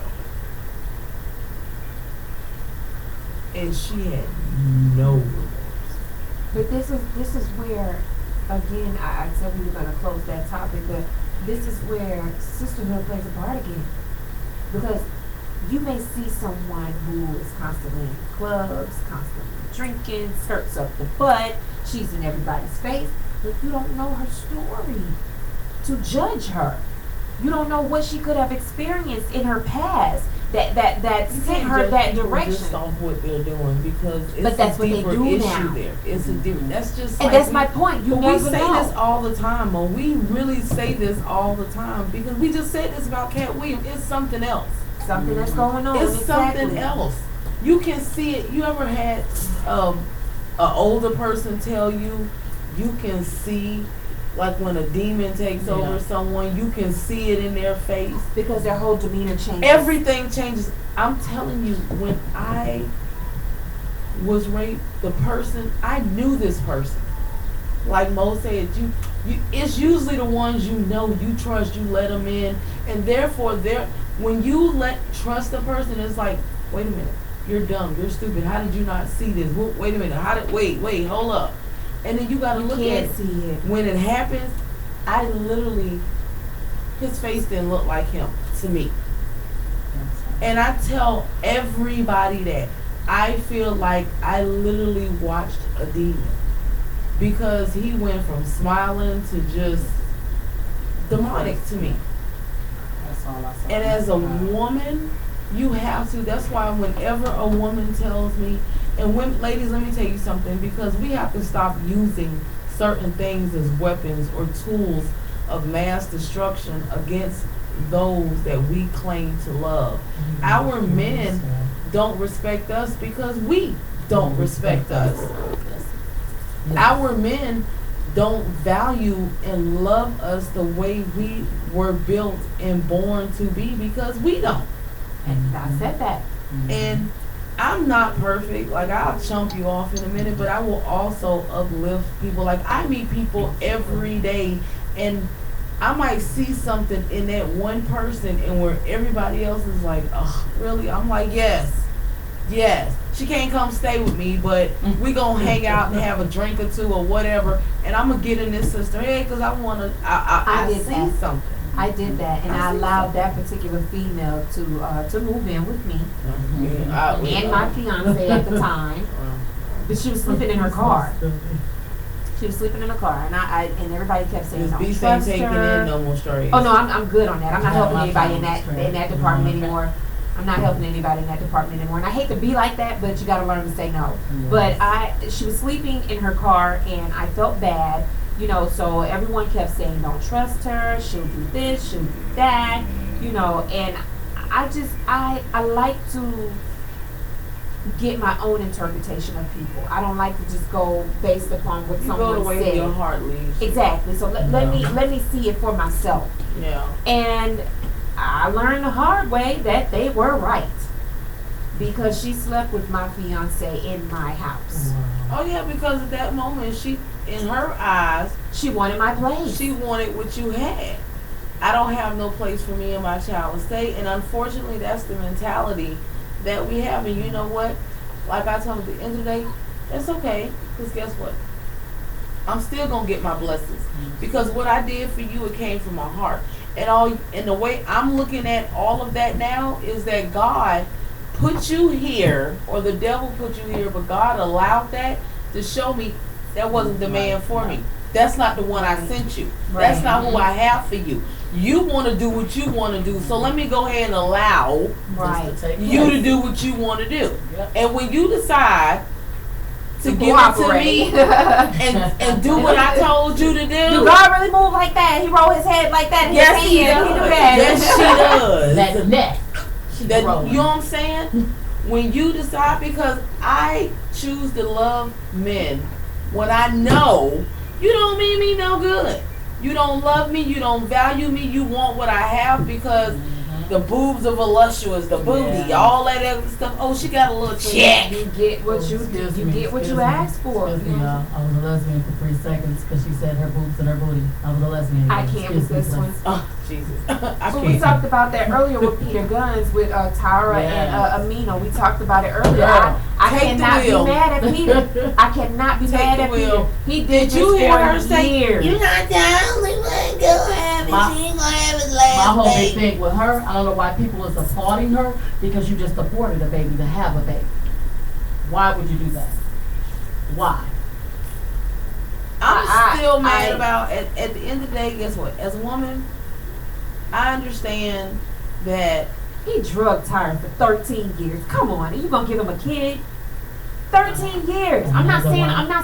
And she had no remorse. But this is where, again, I said we were going to close that topic, but this is where sisterhood plays a part again. Because you may see someone who is constantly in clubs, constantly drinking, skirts up the butt, she's in everybody's face, but you don't know her story to judge her. You don't know what she could have experienced in her past that You sent can't her judge that people direction. Just off what they're doing because it's But that's a what they deeper do issue now. there. It's a different. That's just. And like that's my point. You but never we say know. this all the time, or we really say this all the time because we just said this about Cat Williams. It's something else. Something that's going on. It's exactly. something else. You can see it. You ever had an older person tell you? You can see. Like when a demon takes over someone, you can see it in their face. Because their whole demeanor changes. Everything changes. I'm telling you, when I was raped, the person, I knew this person. Like Mo said, you it's usually the ones you know, you trust, you let them in. And therefore, when you trust a person, it's like, wait a minute, you're dumb, you're stupid. How did you not see this? Wait a minute, wait, hold up. And then you got to look at see it. When it happens, I literally, his face didn't look like him to me. And I tell everybody that I feel like I literally watched a demon. Because he went from smiling to just demonic to me. That's all I saw. And as a woman, you have to, that's why whenever a woman tells me, and when, ladies, let me tell you something, because we have to stop using certain things as weapons or tools of mass destruction against those that we claim to love. Our men don't respect us because we don't respect us. Our men don't value and love us the way we were built and born to be, because we don't. And I said that. And I'm not perfect. Like, I'll chump you off in a minute, but I will also uplift people. Like, I meet people every day, and I might see something in that one person, and where everybody else is like, oh, really? I'm like, yes. She can't come stay with me, but we gonna hang out and have a drink or two or whatever, and I'm gonna get in this sister head because I did see that. something. I did that, and I allowed that particular female to move in with me and my fiance at the time. But she was sleeping in her car. She was sleeping in her car, and everybody kept saying, "Don't This trust ain't taking her." in no more stories. Oh no, I'm good on that. I'm not Yeah, helping my anybody in family's that department anymore. I'm not helping anybody in that department anymore. And I hate to be like that, but you got to learn to say no. Yes. But she was sleeping in her car, and I felt bad. You know, so everyone kept saying, "Don't trust her. She'll do this. She'll do that." You know, and I like to get my own interpretation of people. I don't like to just go based upon what You someone go the way said. your heart leads. Exactly. So let me see it for myself. Yeah. And I learned the hard way that they were right, because she slept with my fiance in my house. Oh yeah, because at that moment, she, in her eyes, She wanted my place. she wanted what you had. I don't have no place for me and my child to stay, and unfortunately, that's the mentality that we have. And you know what? Like I told you, at the end of the day, that's okay. Because guess what? I'm still gonna get my blessings, because what I did for you, it came from my heart. And the way I'm looking at all of that now is that God put you here, or the devil put you here, but God allowed that to show me that wasn't the man for me. That's not the one I sent you. That's not who I have for you. You want to do what you want to do, so let me go ahead and allow you to do what you want to do. Yep. And when you decide to give it to cooperate. me and do what I told you to do, Do God really move like that? He rolled his head like that in yes, his he hand. does. He do that. Yes, she does. That neck. That, you know what I'm saying? When you decide, because I choose to love men when I know you don't mean me no good. You don't love me. You don't value me. You want what I have because the boobs are voluptuous, the booty, all that other stuff. Oh, she got a little check. You get what you get what you asked for. Excuse me, y'all. I was a lesbian for 3 seconds because she said her boobs and her booty. I was a lesbian. I can't with this one. Oh, Jesus. I So we can't. talked about that earlier with Peter Guns, with Tara and Amina. We talked about it earlier. I Take the cannot be wheel. mad at Peter. I cannot be Take mad the at wheel. Peter. He did Did this you hear for her say, years. You're not the only one gonna have it. My- She ain't gonna have his My last whole big name. thing with her, I don't know why people was applauding her, because you just afforded a baby to have a baby. Why would you do that? Why? I'm still mad about, at the end of the day, guess what? As a woman, I understand that He drugged Tyra for 13 years. Come on, are you gonna give him a kid? 13 years. I'm not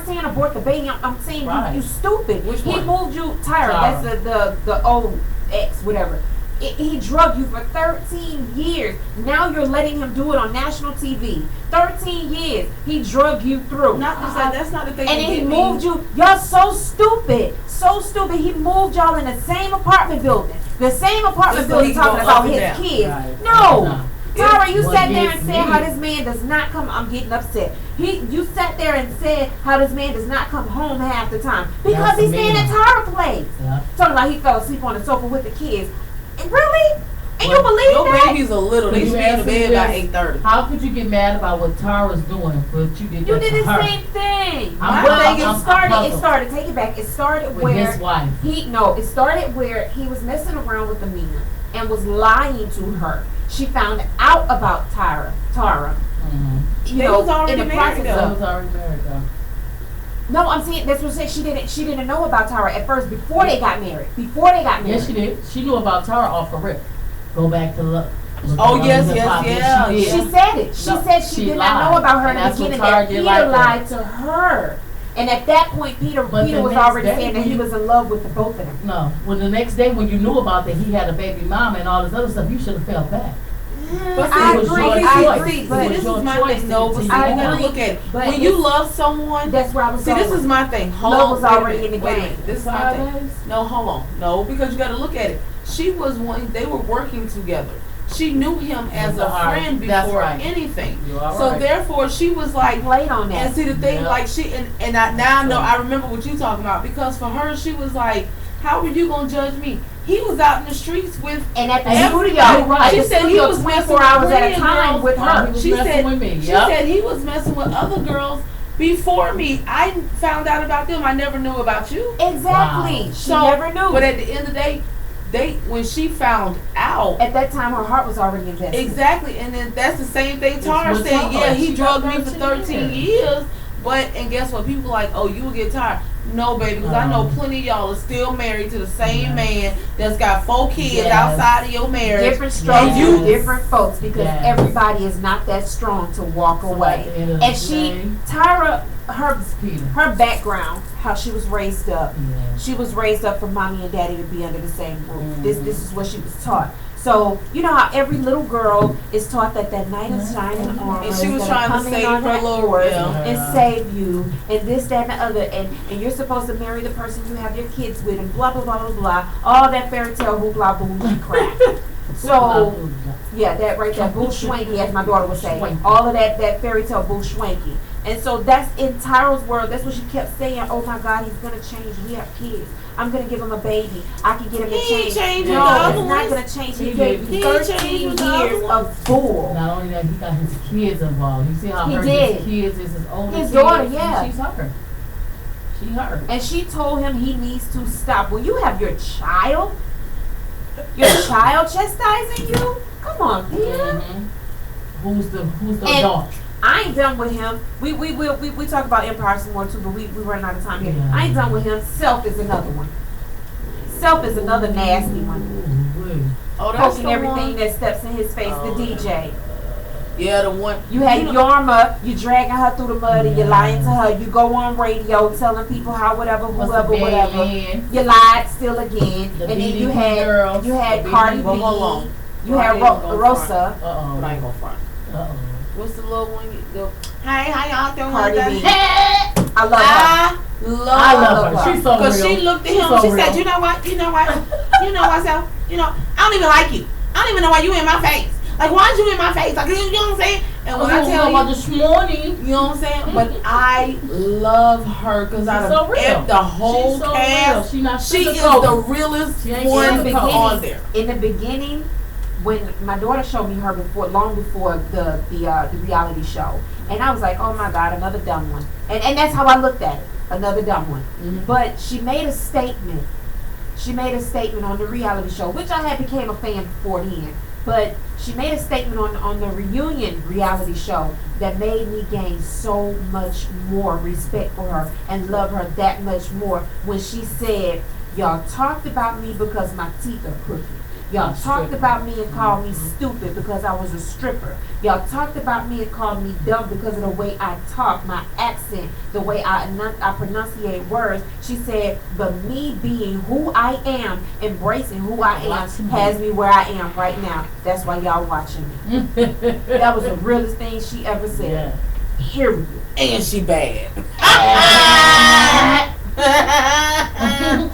saying abort the baby. I'm saying you stupid. Which He one? moved you, Tyra. That's the old ex, whatever. He drugged you for 13 years. Now you're letting him do it on national TV. 13 years. He drugged you through. not to say that's not the thing. And that then he get me. moved you. Y'all so stupid. So stupid. He moved y'all in the same apartment building. The same apartment Just so he building can talking go up about and his down. kids. Right. No. No. Tyra, you What sat there and gets said me- how this man does not come. I'm getting upset. You sat there and said how this man does not come home half the time because That's he's staying mean. at Tyra place. Yeah. Talking about he fell asleep on the sofa with the kids. And really? And you Well, believe Your that? babies are little. They You should be in the ask me bed by this. 8:30. How could you get mad about what Tara's doing, but you did You that did to the her? same thing. I'm- My thing I'm it started. It puzzled. started. Take it back. It started With where his wife. It started where he was messing around with Amina and was lying to her. She found out about Tara. Mm-hmm. You They know, was already in the married, process though. I of. was already married though. No, I'm saying that's what I'm saying. She didn't know about Tara at first before they got married. Before they got married. Yes, she did. She knew about Tara off the rip. Go back to look. Oh, yes, yes, yeah. She She did. said it. She No, said she did not know lied. about her And in the that's what beginning. Tara That did Peter like that. lied to her. And at that point, Peter But the was next already day saying that when he you- was in love with the both of them. No. When the next day when you knew about that he had a baby mama and all this other stuff, you should have felt bad. But I see, agree, okay, I see, agree, see, but this it's your is my choice thing. to No, but see, you continue gotta on. look at it. But When you it's- love someone, That's where I was see, going. this is my thing. Hold Love on, was wait a already minute, in the wait a game. minute. This is my thing. No, hold on. No, because you got to look at it. She was one. They were working together. She knew him as a friend That's before right. anything. You are So right. therefore, she was like. Played on And that. see the thing, Yeah. like she and I now know I remember what you talking about because for her she was like, how are you gonna judge me? He was out in the streets with And at the every studio, guy. right? She The said he studio was messing 24 with hours at a plenty of time girls. with her. He was She messing said with me. she Yep. said he was messing with other girls before me. I found out about them. I never knew about you. Exactly. Wow. She never knew. But at the end of the day, when she found out. At that time, her heart was already invested. Exactly, and then that's the same thing Tara with said. Tara. Yeah, he She drugged got me for 13 13 years. But, and guess what? People like, oh, you will get tired. No, baby, because I know plenty of y'all are still married to the same man that's got 4 kids Yes. outside of your marriage. Different strokes Yes. for different folks because Yes. everybody is not that strong to walk So away. at the end of And the she, day, Tyra, it's Peter. her background, how she was raised up. Yeah. She was raised up for mommy and daddy to be under the same roof. Mhm. This is what she was taught. So you know how every little girl is taught that knight is shining armor And she is was gonna trying to come in save on her that little horse girl. and save you and this, that, and the other, and you're supposed to marry the person you have your kids with and blah blah blah blah blah. All that fairy tale hoopla boo crap. So yeah, that right there, boo schwanky, as my daughter would say. Schwanky. All of that fairy tale boo schwanky. And so that's in Tyra's world. That's what she kept saying. Oh my God, he's gonna change. We have kids. I'm gonna give him a baby. I can get him to He change. ain't changed No, with the other it's not ones. gonna change. He He gave did. you He ain't 13 changed with the other years ones. of bull. Not only that, he got his kids involved. You see how He hurt did. his kids is his older His kids? daughter, and yeah. She's hurt. She hurt. And she told him he needs to stop. When you have your child chastising you, come on, Peter. Mhm. Who's the And- adult? I ain't done with him. We talk about Empire some more too, but we run out of time here. Yeah. I ain't done with him. Self is another one. Self is another nasty one. Ooh-wee. Oh, that's Poking the everything one. that steps in his face, Oh, the DJ. Yeah, the one. You had know- Yarma, you dragging her through the mud and you're Yeah. lying to her. You go on radio telling people how whatever, What's whoever, the bad whatever. man? You lied still again. The And then you BDP had girls. you had The Cardi But B. hold on. You Well, I had ain't gonna front. Rosa. But I ain't gonna front. Uh-oh. What's the little one? Hey, how y'all doing? Cardi today? B. I love her. I I love her. She's so real. Because she looked at She's him. so She real. said, you know what? You know what? You know what? So, you know, I don't even like you. I don't even know why you in my face. Like, why'd you in my face? Like, you know what I'm saying? And when I tell about you, this morning, you know what I'm saying? But I love her because out so of real. the whole She's so cast, real. she is sugarcoating. the realest She ain't one sugarcoating. on there. In the beginning, when my daughter showed me her long before the reality show, and I was like, oh my God, another dumb one. And that's how I looked at it, another dumb one. Mm-hmm. But she made a statement. She made a statement on the reality show, which I had became a fan before then. But she made a statement on the reunion reality show that made me gain so much more respect for her and love her that much more when she said, y'all talked about me because my teeth are crooked. Y'all talked about me and called me stupid because I was a stripper. Y'all talked about me and called me dumb because of the way I talk, my accent, the way I pronunciate words. She said, but me being who I am, embracing who I am, has me where I am right now. That's why y'all watching me. That was the realest thing she ever said. Yeah. Period. And she bad.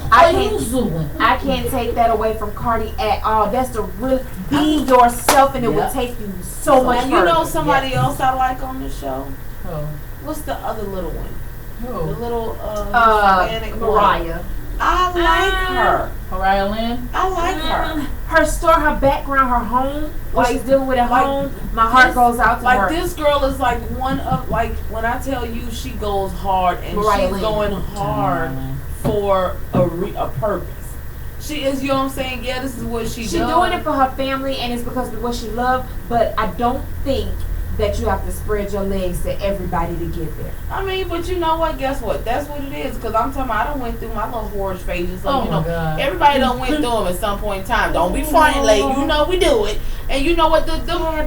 I can't take that away from Cardi at all. That's the real be yourself, and it will take you so much And further. you know somebody else I like on the show? Oh. What's the other little one? The Who? little Hispanic one. Mariah. I like her. Mariah Lynn? I like her. Her story, her background, her home, what Like- she's dealing with at like home, my heart goes out to Like her. this girl is like one of like when I tell you she goes hard and Mariah she's Lynn. going hard for a purpose. She is, you know what I'm saying? Yeah, this is what she She's does. doing it for her family, and it's because of what she loves. But I don't think that you have to spread your legs to everybody to get there. I mean, but you know what? Guess what? That's what it is. Because I'm talking about, I done went through my little horror phases. So, Oh you my know, God. everybody done went through them at some point in time. Don't be fronting late. You know we do it. And you know what? Yeah,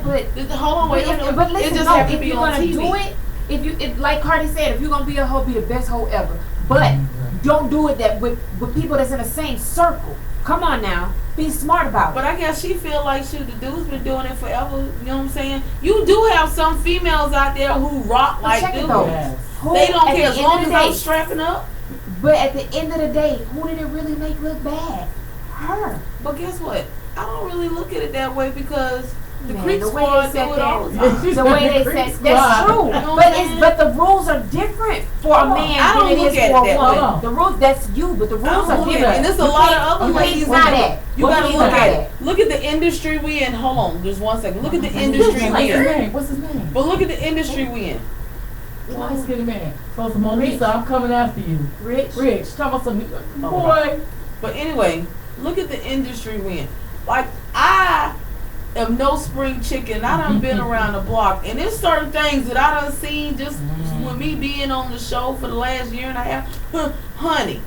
but Hold on, wait. but listen, it just no, have to if be you're on gonna TV. do it, if like Cardi said, if you're gonna be a hoe, be the best hoe ever. But don't do it that with people that's in the same circle. Come on now. Be smart about But it. I guess she feel like the dude's been doing it forever. You know what I'm saying? You do have some females out there who rock like check it dudes. though. Yes. Who, They don't at care the as end long of as the I'm day- strapping up. But at the end of the day, who did it really make look bad? Her. But guess what? I don't really look at it that way because the Man, Creek the way Squad they do said it all the that, time. the way they said that's true. You know what But I'm saying? but the rules are different for a man I don't than it look is at for it a that woman. way. The rules that's you, but the rules I don't are look at different. it. And there's a You lot of can't- other you ladies can't that deny do it. that. You What gotta do look deny at that? it. Look at the industry we in. Hold on, just 1 second. Look at the industry What's we his in. name? What's his name? But look at the industry we in. Light skinned man. So some Lisa, I'm coming after you. Rich. Rich, talk about some boy. But anyway, look at the industry we in. Like, I am no spring chicken. I done been around the block. And there's certain things that I done seen just with me being on the show for the last year and a half. Honey.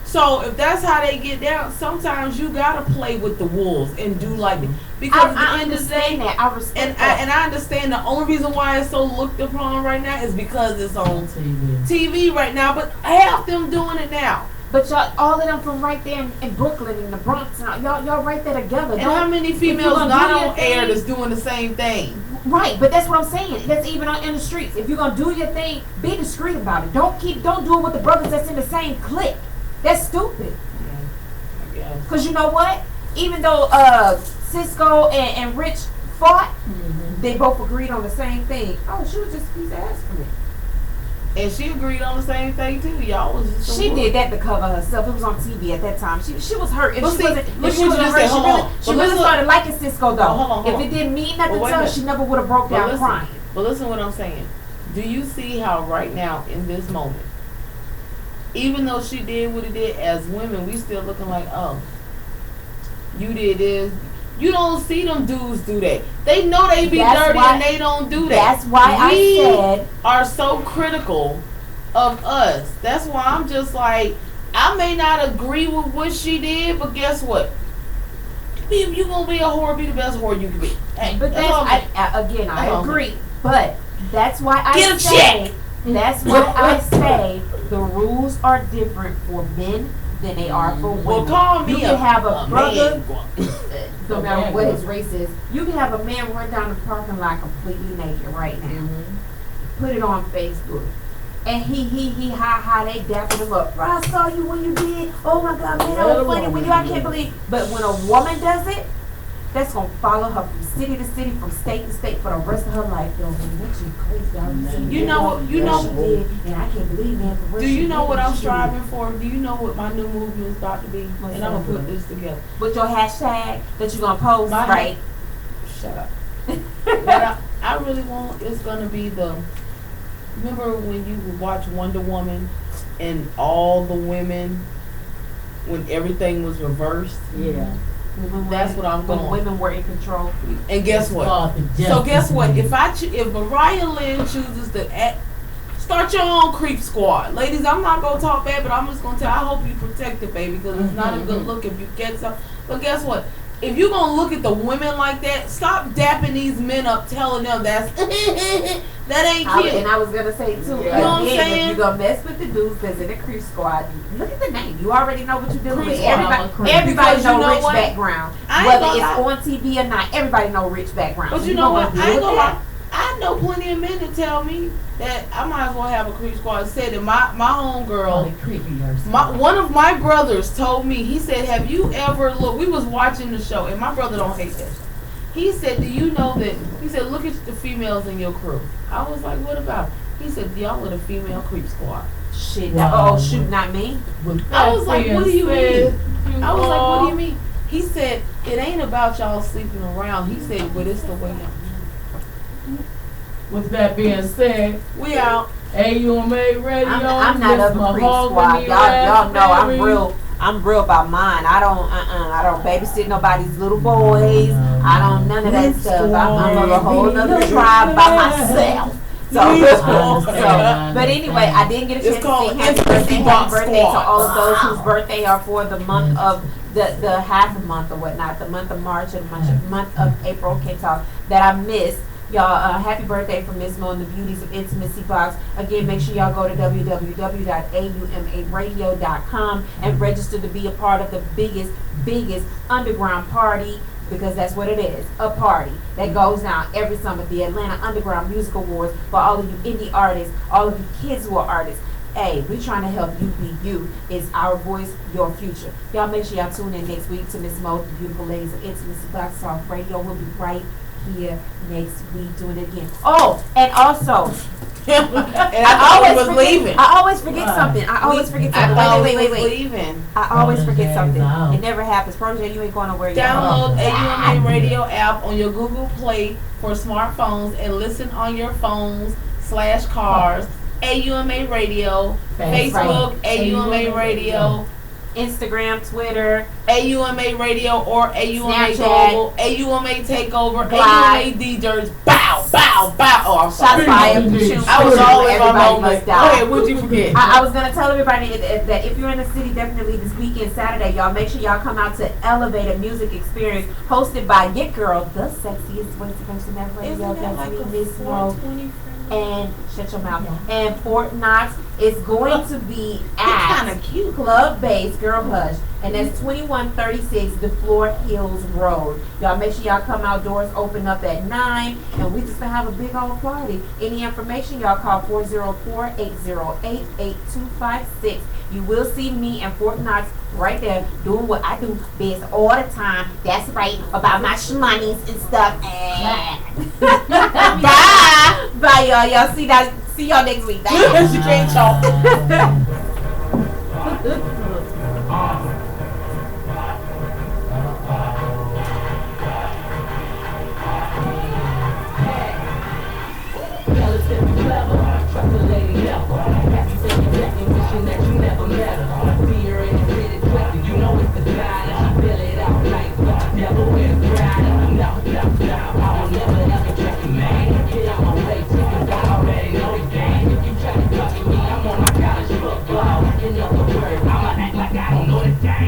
So if that's how they get down, sometimes you gotta play with the wolves and do like because at the I end of the day, understand that. I respect and that. I understand the only reason why it's so looked upon right now is because it's on TV. TV right now. But half them doing it now. But y'all, all of them from right there in Brooklyn and the Bronx, and y'all right there together. And how many females gonna not do your on air thing- that's doing the same thing? Right, but that's what I'm saying. That's even in the streets. If you're gonna do your thing, be discreet about it. Don't do it with the brothers that's in the same clique. That's stupid. Cause you know what? Even though Cisco and Rich fought, they both agreed on the same thing. Oh, she was just a piece of ass for me. And she agreed on the same thing too. Y'all was just some She bull- did that to cover herself. It was on TV at that time. She was hurt. If But she see, wasn't, look if she what wasn't you hurt, just said. Hold on. she But really listen- started liking Cisco though. Hold on, hold if on. it didn't mean nothing But wait to a her, minute. she never would have broke down crying. But listen what I'm saying. Do you see how right now in this moment, even though she did what it did, as women, we still looking like, oh, you did this. You don't see them dudes do that. They know they be That's dirty why- and they don't do that. That's why we I said are so critical of us. That's why I'm just like, I may not agree with what she did, but guess what? If you gonna be a whore, be the best whore you can be. Hey, But that's all I'm- again, I That's all. agree. But that's why I Get a say check. that's why I say the rules are different for men than they are for women. Well, call me you can have a brother, man. no matter what his race is. You can have a man run down the parking lot completely naked right now. Put it on Facebook. And he ha they dapping him up. Bro, I saw you when you did. Oh my God, man, that was funny when you. I can't believe. But when a woman does it, that's gonna follow her from city to city, from state to state for the rest of her life. Yo, man, that you crazy, dog. You know what? You What know. she did, and I can't believe, man. for real Do she you know did what I'm she did. striving for? Do you know what my new movement is about to be? What's And I'm that? gonna put this together. With your hashtag that you're gonna post, My right? Shut up. What I really want is gonna be the. Remember when you would watch Wonder Woman and all the women, when everything was reversed? Yeah. That's what I'm When going. women were in control. And guess what? So guess what? If Mariah Lynn chooses to start your own creep squad, ladies, I'm not gonna talk bad, but I'm just gonna tell. I hope you protect it, baby, because it's not a good look if you get some. But guess what? If you're gonna look at the women like that, stop dapping these men up, telling them that ain't cute. And I was gonna say too, You know what I'm again, saying? if you gonna mess with the dudes that's in the creep squad, look at the name. You already know what you're doing. Creep with. squad. Everybody Because you know know Rich what? background. I ain't Whether gonna it's lie. on TV or not, everybody know Rich background. But So you know what? gonna I ain't deal gonna with lie. I know plenty of men that tell me that I might as well have a creep squad. Said that my homegirl, one of my brothers told me, he said, have you ever look, we was watching the show, and my brother don't hate that. He said, do you know that, he said, look at the females in your crew. I was like, what about it? He said, y'all are the female creep squad. Shit, Wow. oh shoot, not me. I was like, what do you mean? I was like, what do you mean? mean? He said, it ain't about y'all sleeping around. He said, but it's the way y'all. With that being said, We out. Auma Radio. I'm not of a creep squad. Y'all know I'm real about mine. I don't babysit nobody's little boys. I don't none of that stuff. I'm of a whole other tribe by myself. But anyway, I didn't get a chance to called say happy birthday to all of those whose birthday are for the month of the half a month or whatnot, the month of March and the month of April. Can't talk that I missed. Y'all, happy birthday from Miss Mo and the Beauties of Intimacy Box. Again, make sure y'all go to www.aumaradio.com and register to be a part of the biggest biggest underground party, because that's what it is, a party that goes down every summer, the Atlanta Underground Music Awards, for all of you indie artists, all of you kids who are artists. Hey, we're trying to help you be you. It's our voice, your future. Y'all make sure y'all tune in next week to Miss Mo, the beautiful ladies of Intimacy Box Talk Radio. We'll be right here next week doing it again. Oh, and also, and I was leaving. I always forget something. I always forget something. Wait. Leaving. I always forget something. It never happens. Protege, you ain't going nowhere. Download AUMA Radio app on your Google Play for smartphones and listen on your phones /cars. AUMA Radio, Facebook, AUMA Radio, Instagram, Twitter, AUMA Radio or AUMA Snapchat, Global, AUMA Takeover, Glide. AUMA D-Dirt, bow. Oh, I'm sorry. Shots fired. I was always on Everybody my must list. Go die. ahead, what'd you forget? I was gonna tell everybody that if you're in the city, definitely this weekend, Saturday, y'all make sure y'all come out to Elevated Music Experience, hosted by your girl, the sexiest voice of Internet Radio, Isn't that like a Miss Mo. 420? And shut your mouth. And Fort Knox is going to be at Kinda cute. Club Base Girl Hush, and that's 2136 DeFlore Hills Road. Y'all make sure y'all come out. Doors open up at 9, and we just gonna have a big old party. Any information, y'all call 404-808-8256. You will see me and Fort Knox right there doing what I do best all the time. That's right, about my shmonies and stuff. Bye, y'all. Y'all see y'all next week. Bye. She can't talk. In other words, I'ma act like I don't know the game.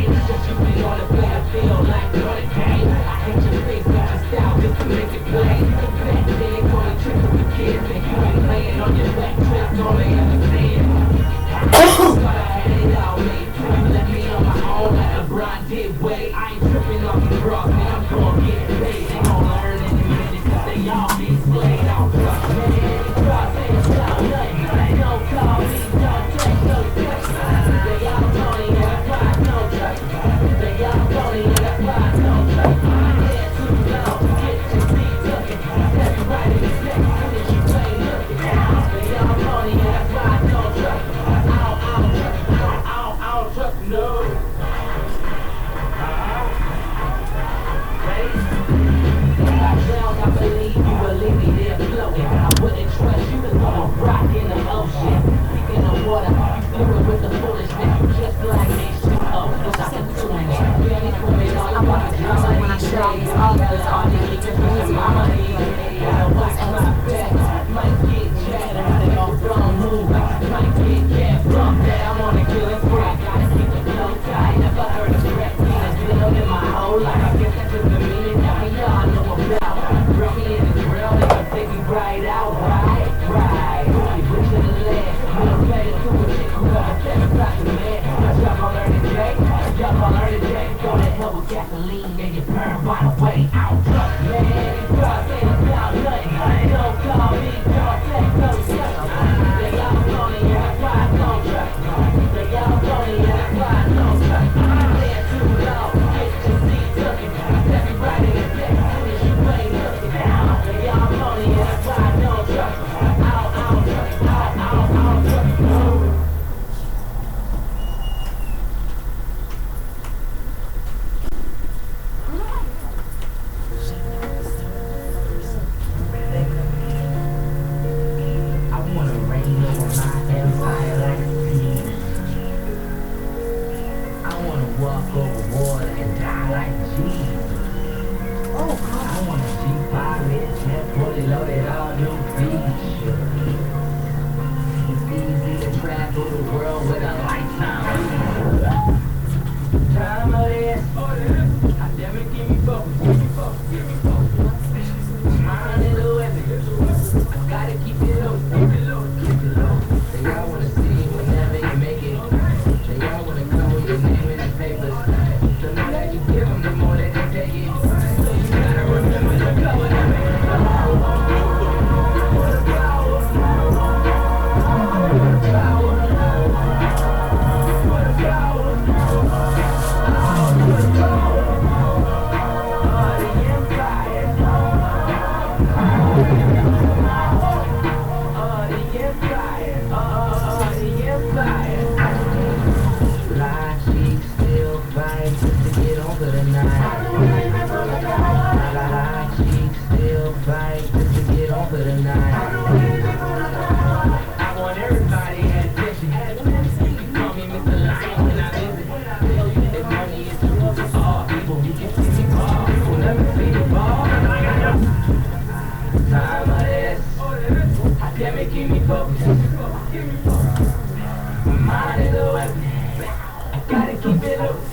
Gotta keep it up.